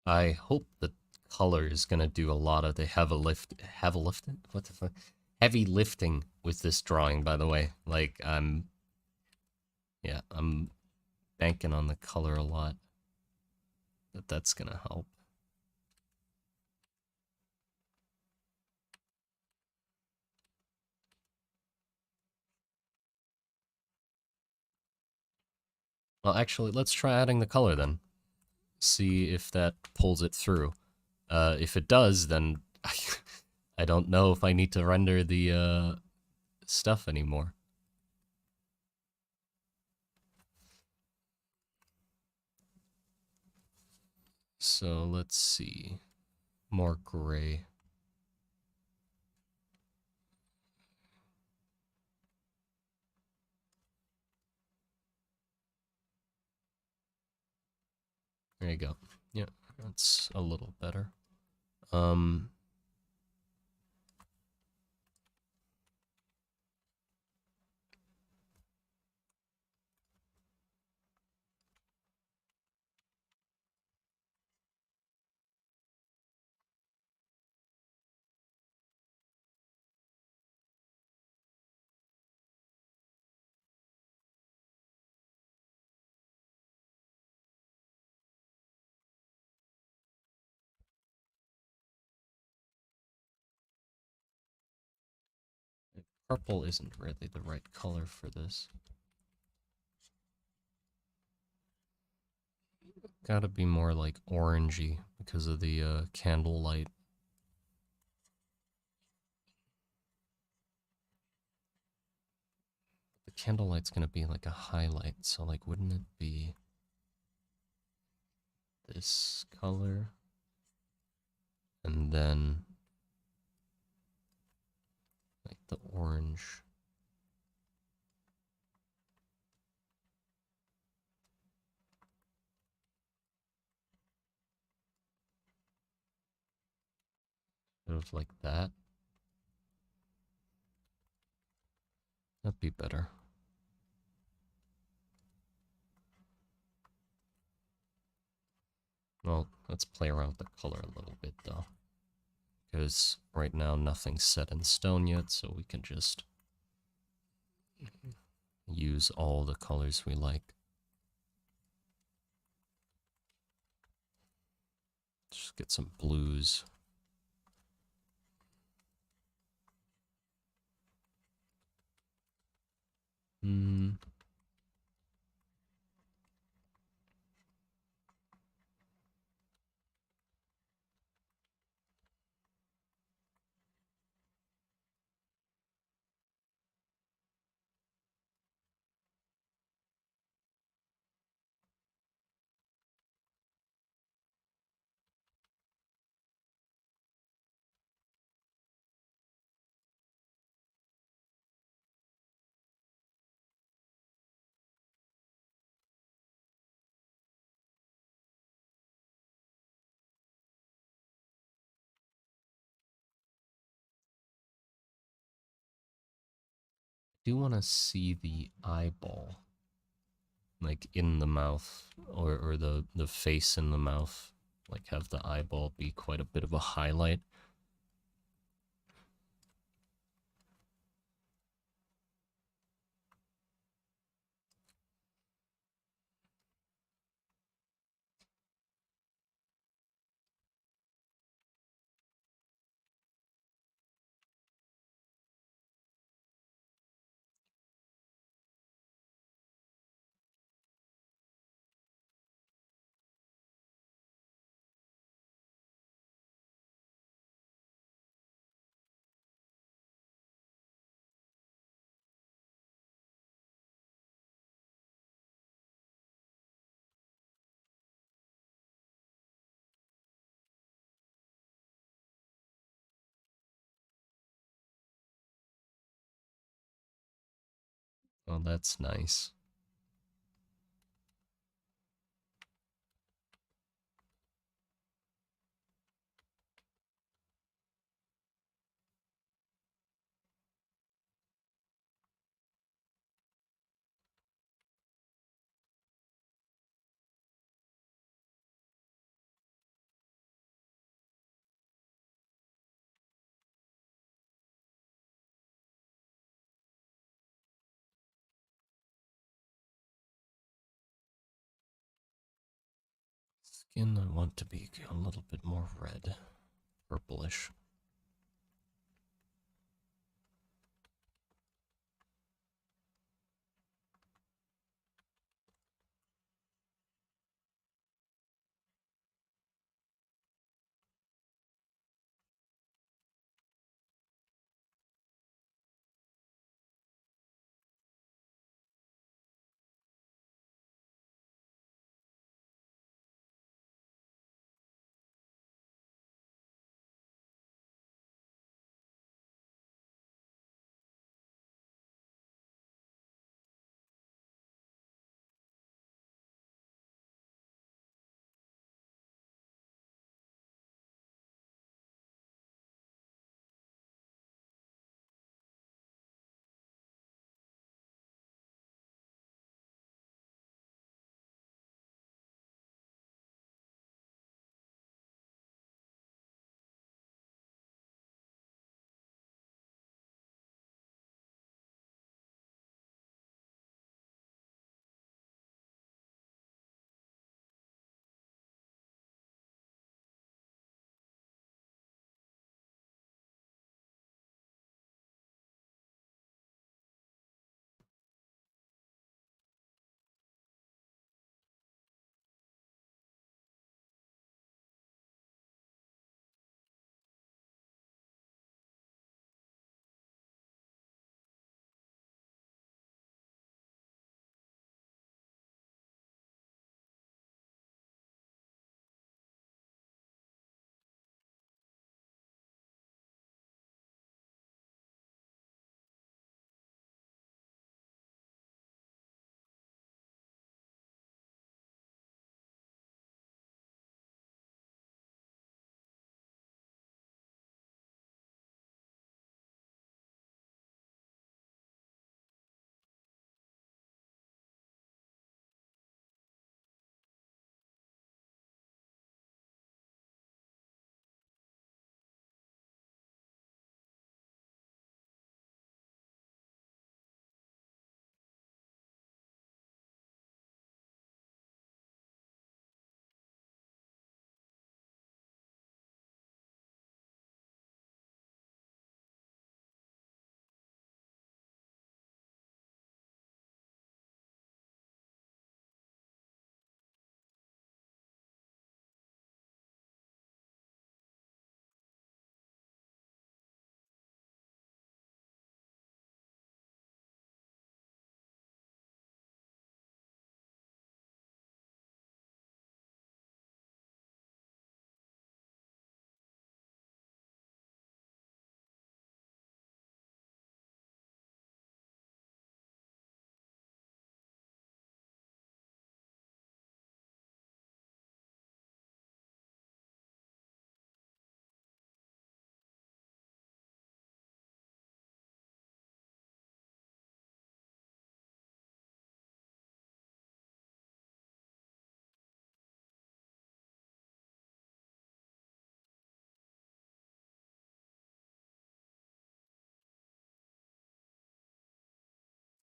I hope the color is gonna do a lot of the what the fuck? Heavy lifting with this drawing, by the way. Like, yeah, I'm banking on the color a lot. That's gonna help. Well, actually, let's try adding the color then. See if that pulls it through. If it does, then I don't know if I need to render the stuff anymore. So let's see. More gray. There you go. Yeah, that's a little better. Um, Purple isn't really the right color for this. Gotta be more like orangey because of the candlelight. The candlelight's gonna be like a highlight, so like wouldn't it be this color? And then like the orange. Sort of like that. That'd be better. Well, let's play around with the color a little bit though. Because right now nothing's set in stone yet, so we can just use all the colors we like. Just get some blues. Hmm. I do want to see the eyeball, like in the mouth, or the face in the mouth, like have the eyeball be quite a bit of a highlight. Oh, that's nice. Again, I want to be a little bit more red, purplish.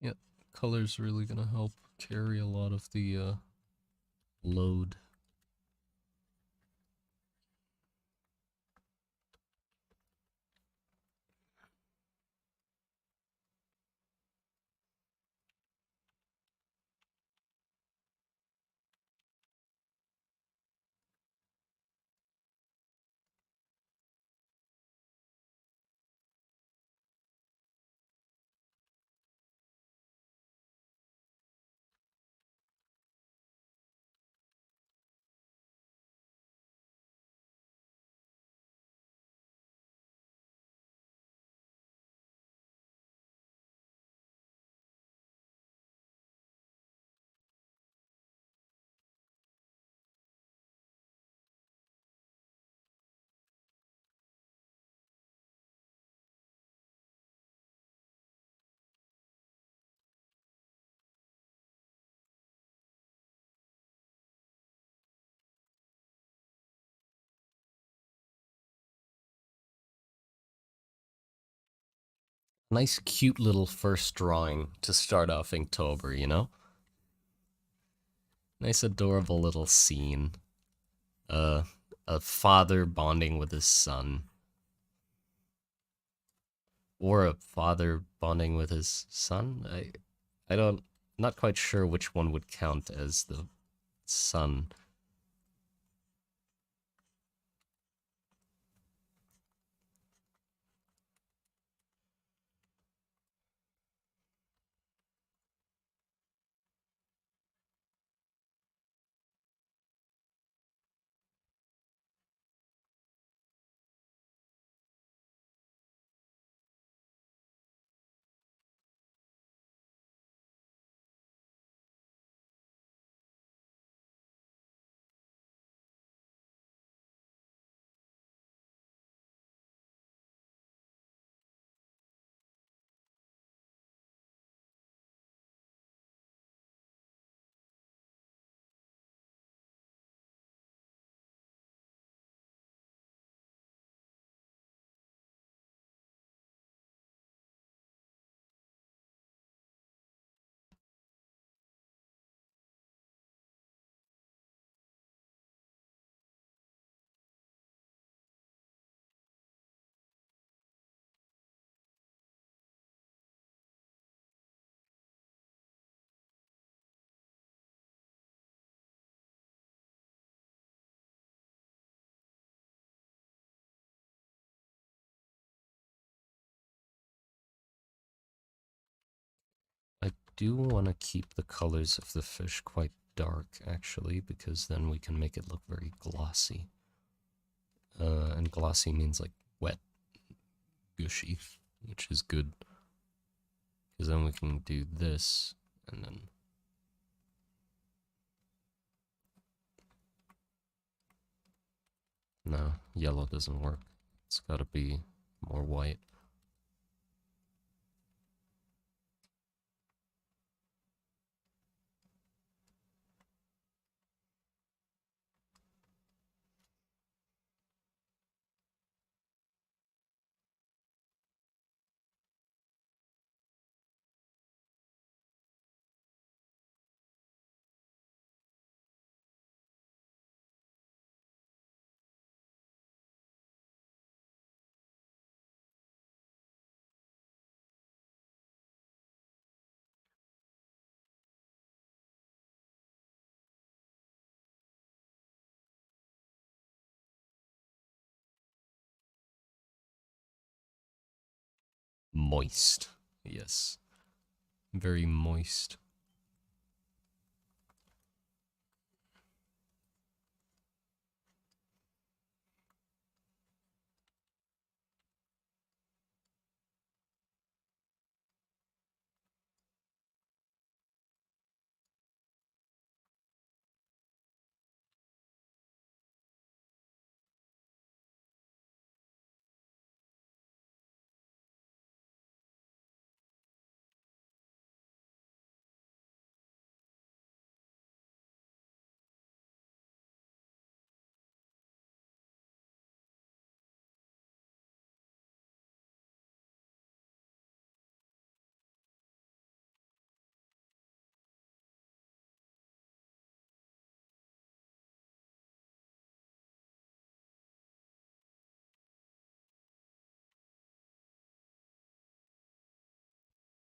Yep, color's really gonna help carry a lot of the load. Nice, cute little first drawing to start off Inktober, you know? Nice, adorable little scene. Uh, a father bonding with his son, or a father bonding with his son. I don't, not quite sure which one would count as the son. I do want to keep the colors of the fish quite dark, actually, because then we can make it look very glossy. And glossy means like wet, gushy, which is good. Because then we can do this, and then... No, yellow doesn't work. It's gotta be more white. Moist. Yes. Very moist.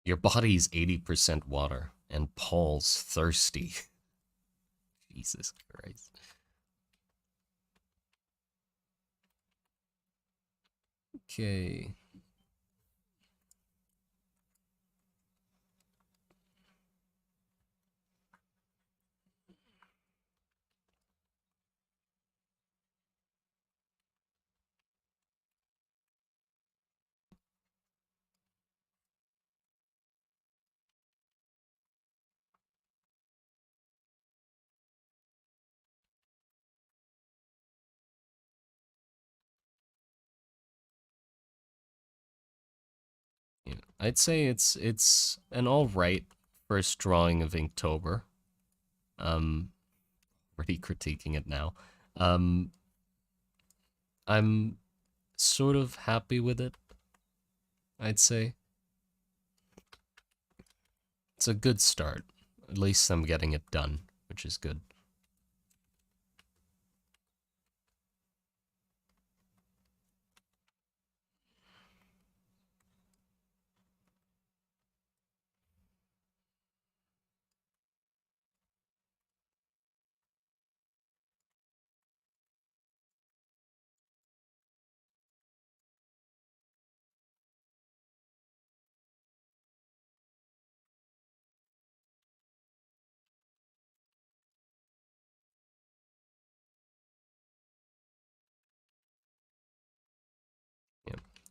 Your body's 80% water, and Paul's thirsty. Jesus Christ. Okay. Yeah, I'd say it's an alright first drawing of Inktober. Um, already critiquing it now. Um, I'm sort of happy with it, I'd say. It's a good start. At least I'm getting it done, which is good.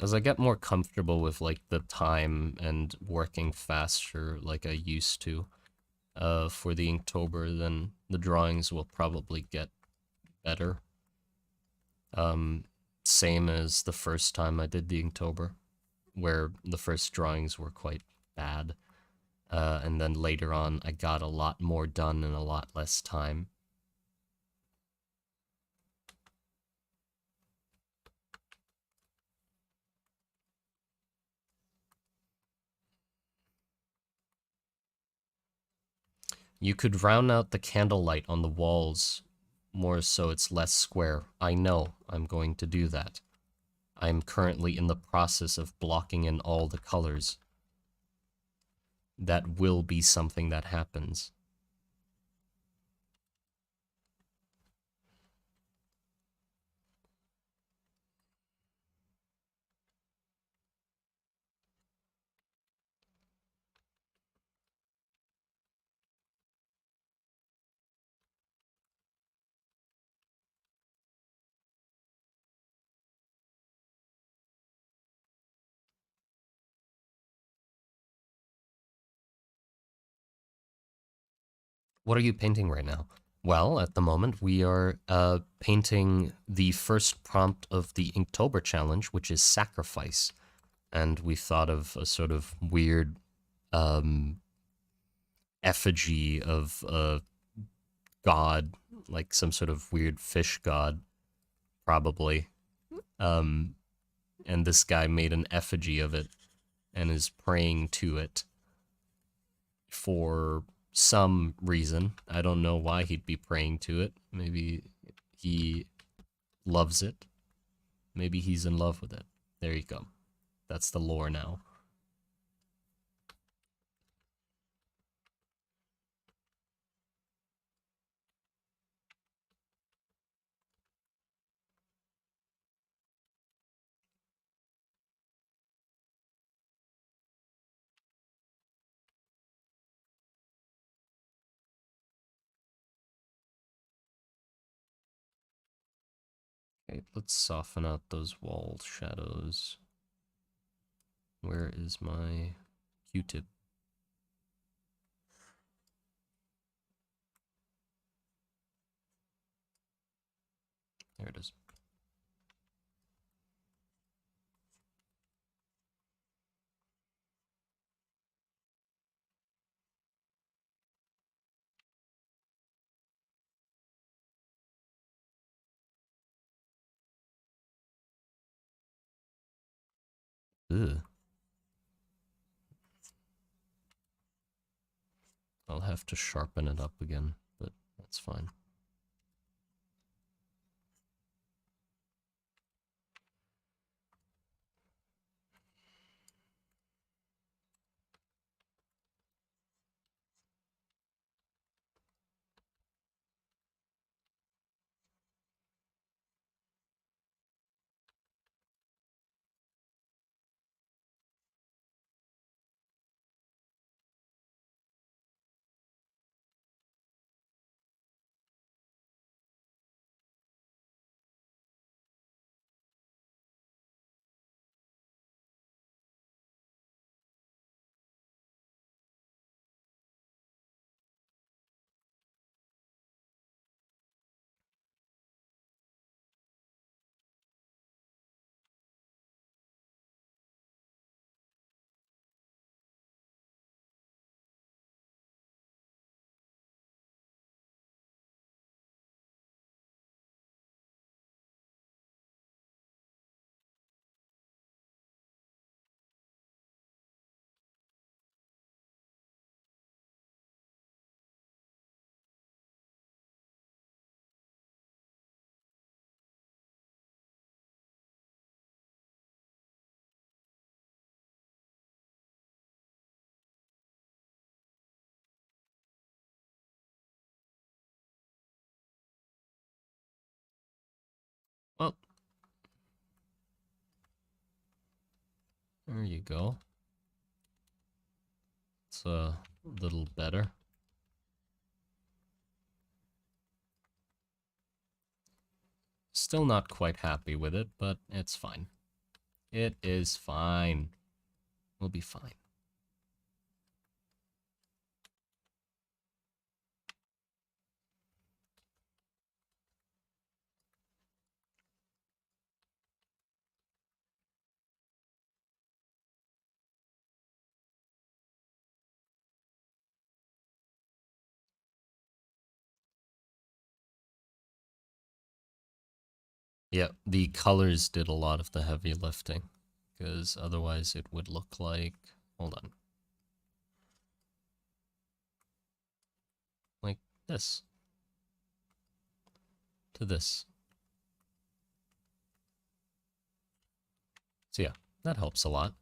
As I get more comfortable with like the time and working faster like I used to for the Inktober, then the drawings will probably get better. Same as the first time I did the Inktober, where the first drawings were quite bad. And then later on, I got a lot more done in a lot less time. You could round out the candlelight on the walls more so it's less square. I know, I'm going to do that. I'm currently in the process of blocking in all the colors. That will be something that happens. What are you painting right now? Well, at the moment, we are painting the first prompt of the Inktober challenge, which is sacrifice. And we thought of a sort of weird effigy of a god, like some sort of weird fish god, probably. Um, and this guy made an effigy of it and is praying to it for some reason. I don't know why he'd be praying to it. Maybe he loves it. Maybe he's in love with it. There you go. That's the lore now. Okay, let's soften out those wall shadows. Where is my Q-tip? There it is. Ugh. I'll have to sharpen it up again, but that's fine. Well, there you go. It's a little better. Still not quite happy with it, but it's fine. It is fine. We'll be fine. Yeah, the colors did a lot of the heavy lifting, because otherwise it would look like, hold on, like this to this. So yeah, that helps a lot.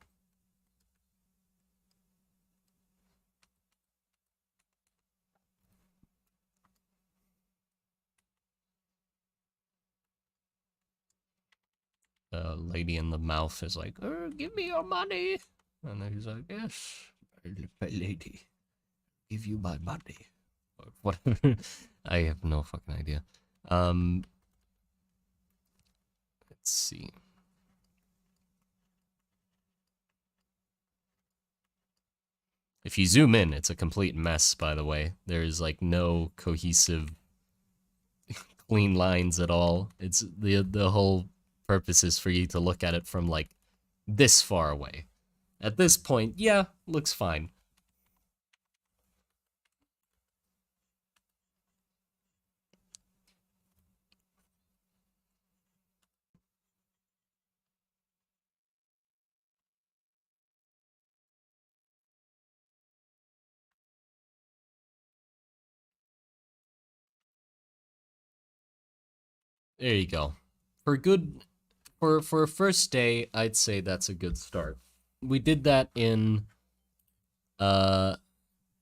The lady in the mouth is like, give me your money. And then he's like, yes, my lady, give you my money. Or whatever. I have no fucking idea. Let's see. If you zoom in, it's a complete mess, by the way. There's like no cohesive clean lines at all. It's the whole purpose is for you to look at it from like this far away. At this point, yeah, looks fine. There you go. For a first day, I'd say that's a good start. We did that in uh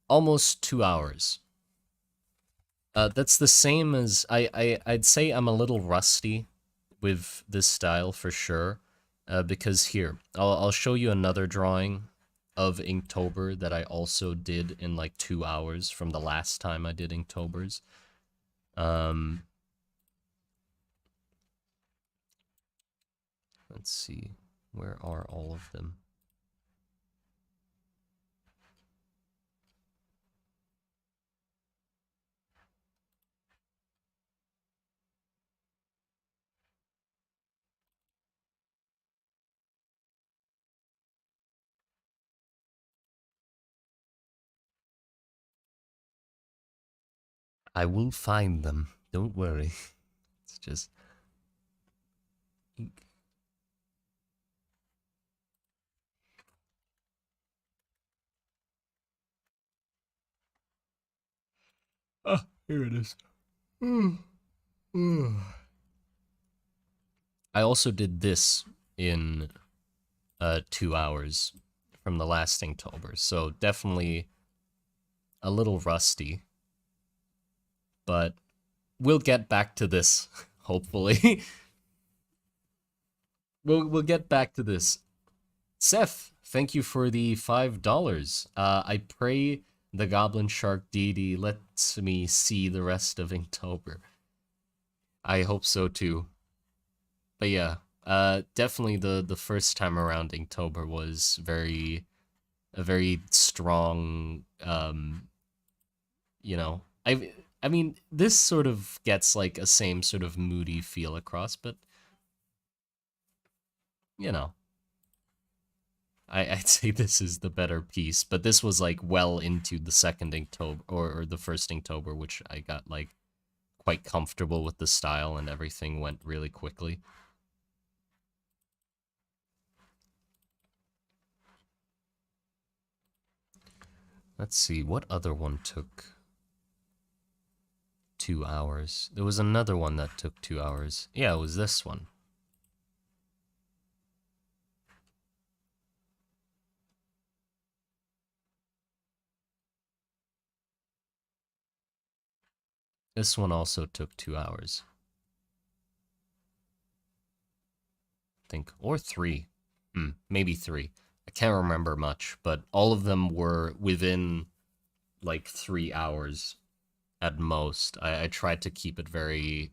almost 2 hours. That's the same as I'd say I'm a little rusty with this style for sure. Because here, I'll show you another drawing of Inktober that I also did in like 2 hours from the last time I did Inktober's. Let's see, where are all of them? I will find them. Don't worry. It's just ink. Ah, here it is. I also did this in 2 hours from the last Inktober, so definitely a little rusty. But we'll get back to this, hopefully. we'll get back to this. Seth, thank you for the $5. I pray the Goblin Shark deity lets me see the rest of Inktober. I hope so too. But yeah, definitely the first time around Inktober was a very strong, you know, I mean, this sort of gets like a same sort of moody feel across, but you know, I'd say this is the better piece, but this was like well into the second Inktober or the first Inktober, which I got like quite comfortable with the style and everything went really quickly. Let's see, what other one took 2 hours? There was another one that took 2 hours. Yeah, it was this one. This one also took 2 hours. I think, or three. Maybe three. I can't remember much, but all of them were within like 3 hours at most. I tried to keep it very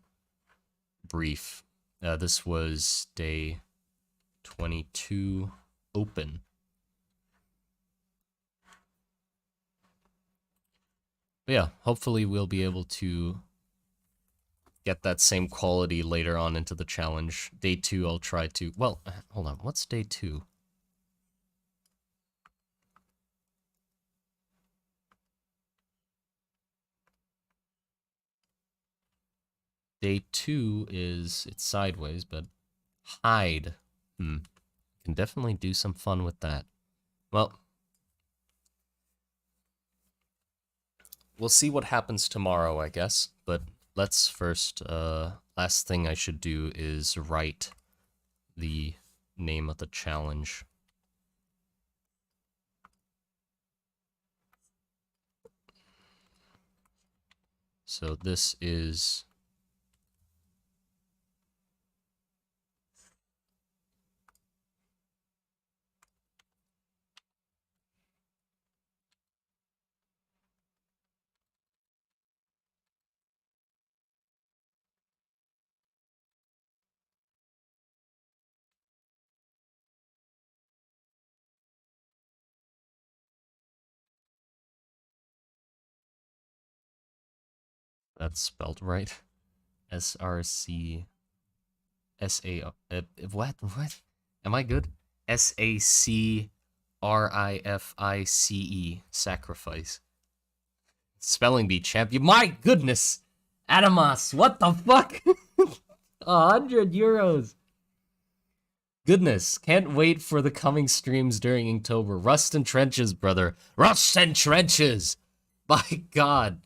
brief. This was day 22 open. But yeah, hopefully we'll be able to get that same quality later on into the challenge. Day 2, I'll try to... Well, hold on. What's day 2? Day 2 is... It's sideways, but... Hide. Can definitely do some fun with that. Well... We'll see what happens tomorrow, I guess. But let's first... last thing I should do is write the name of the challenge. So this is... That's spelled right. SRC... S-A... what? What? Am I good? S-A-C-R-I-F-I-C-E. Sacrifice. Spelling bee champion. My goodness! Adamas, what the fuck? 100 euros. Goodness, can't wait for the coming streams during Inktober. Rust and Trenches, brother. Rust and Trenches! My god.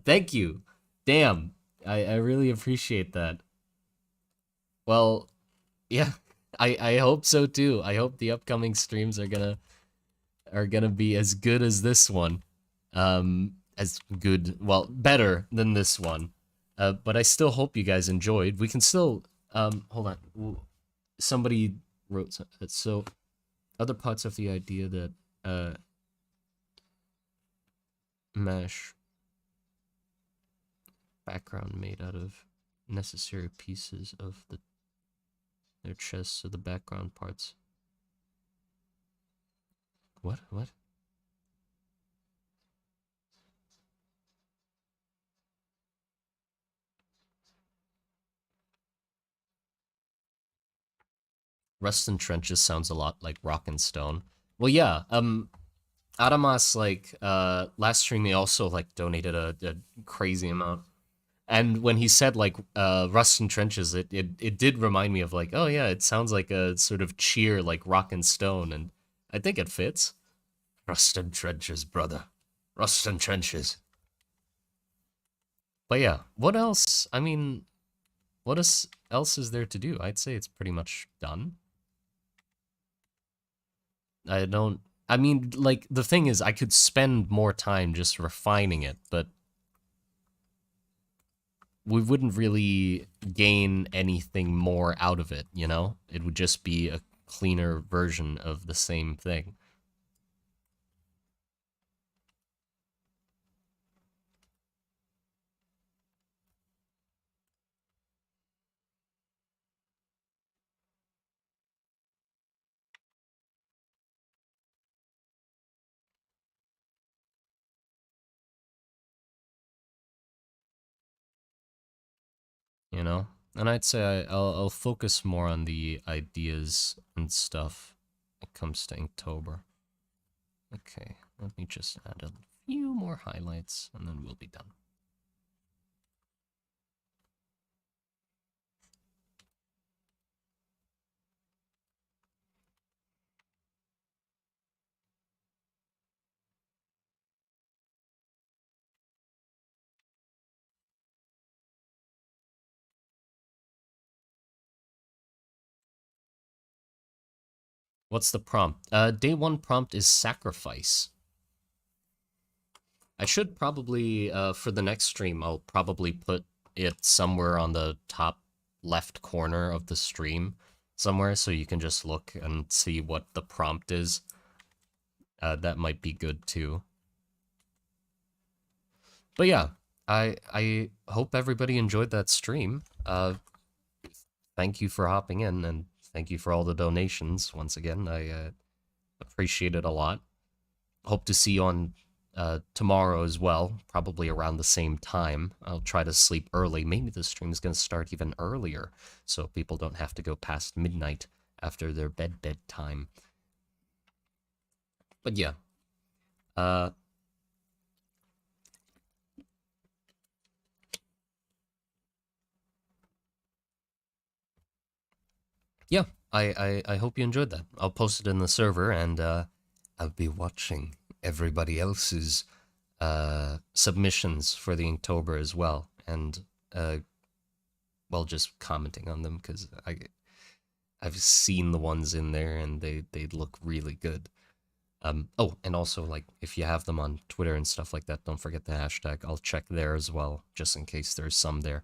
Thank you. Damn. I really appreciate that. Well, yeah, I hope so too. I hope the upcoming streams are gonna be as good as this one. As good, well, better than this one. But I still hope you guys enjoyed. We can still hold on. Somebody wrote something. So other parts of the idea that mesh background made out of necessary pieces of their chests, so the background parts. What? Rust and Trenches sounds a lot like Rock and Stone. Well, yeah, Adamas, like, last stream he also, like, donated a crazy amount. And when he said, like, Rust and Trenches, it did remind me of, like, oh yeah, it sounds like a sort of cheer, like Rock and Stone, and I think it fits. Rust and Trenches, brother. Rust and Trenches. But yeah, what else? I mean, what else is there to do? I'd say it's pretty much done. I mean, like, the thing is, I could spend more time just refining it, but we wouldn't really gain anything more out of it, you know? It would just be a cleaner version of the same thing. You know? And I'd say I'll focus more on the ideas and stuff when it comes to Inktober. Okay, let me just add a few more highlights and then we'll be done. What's the prompt? Day 1 prompt is sacrifice. I should probably, for the next stream, I'll probably put it somewhere on the top left corner of the stream somewhere so you can just look and see what the prompt is. That might be good too. But yeah, I hope everybody enjoyed that stream. Thank you for hopping in, and Thank you for all the donations. Once again, I appreciate it a lot. Hope to see you on tomorrow as well, probably around the same time. I'll try to sleep early. Maybe the stream is going to start even earlier, so people don't have to go past midnight after their bedtime. But yeah, uh, yeah, I hope you enjoyed that. I'll post it in the server, and I'll be watching everybody else's submissions for the Inktober as well, and well, just commenting on them because I've seen the ones in there and they look really good. Oh, and also like if you have them on Twitter and stuff like that, don't forget the hashtag. I'll check there as well, just in case there's some there.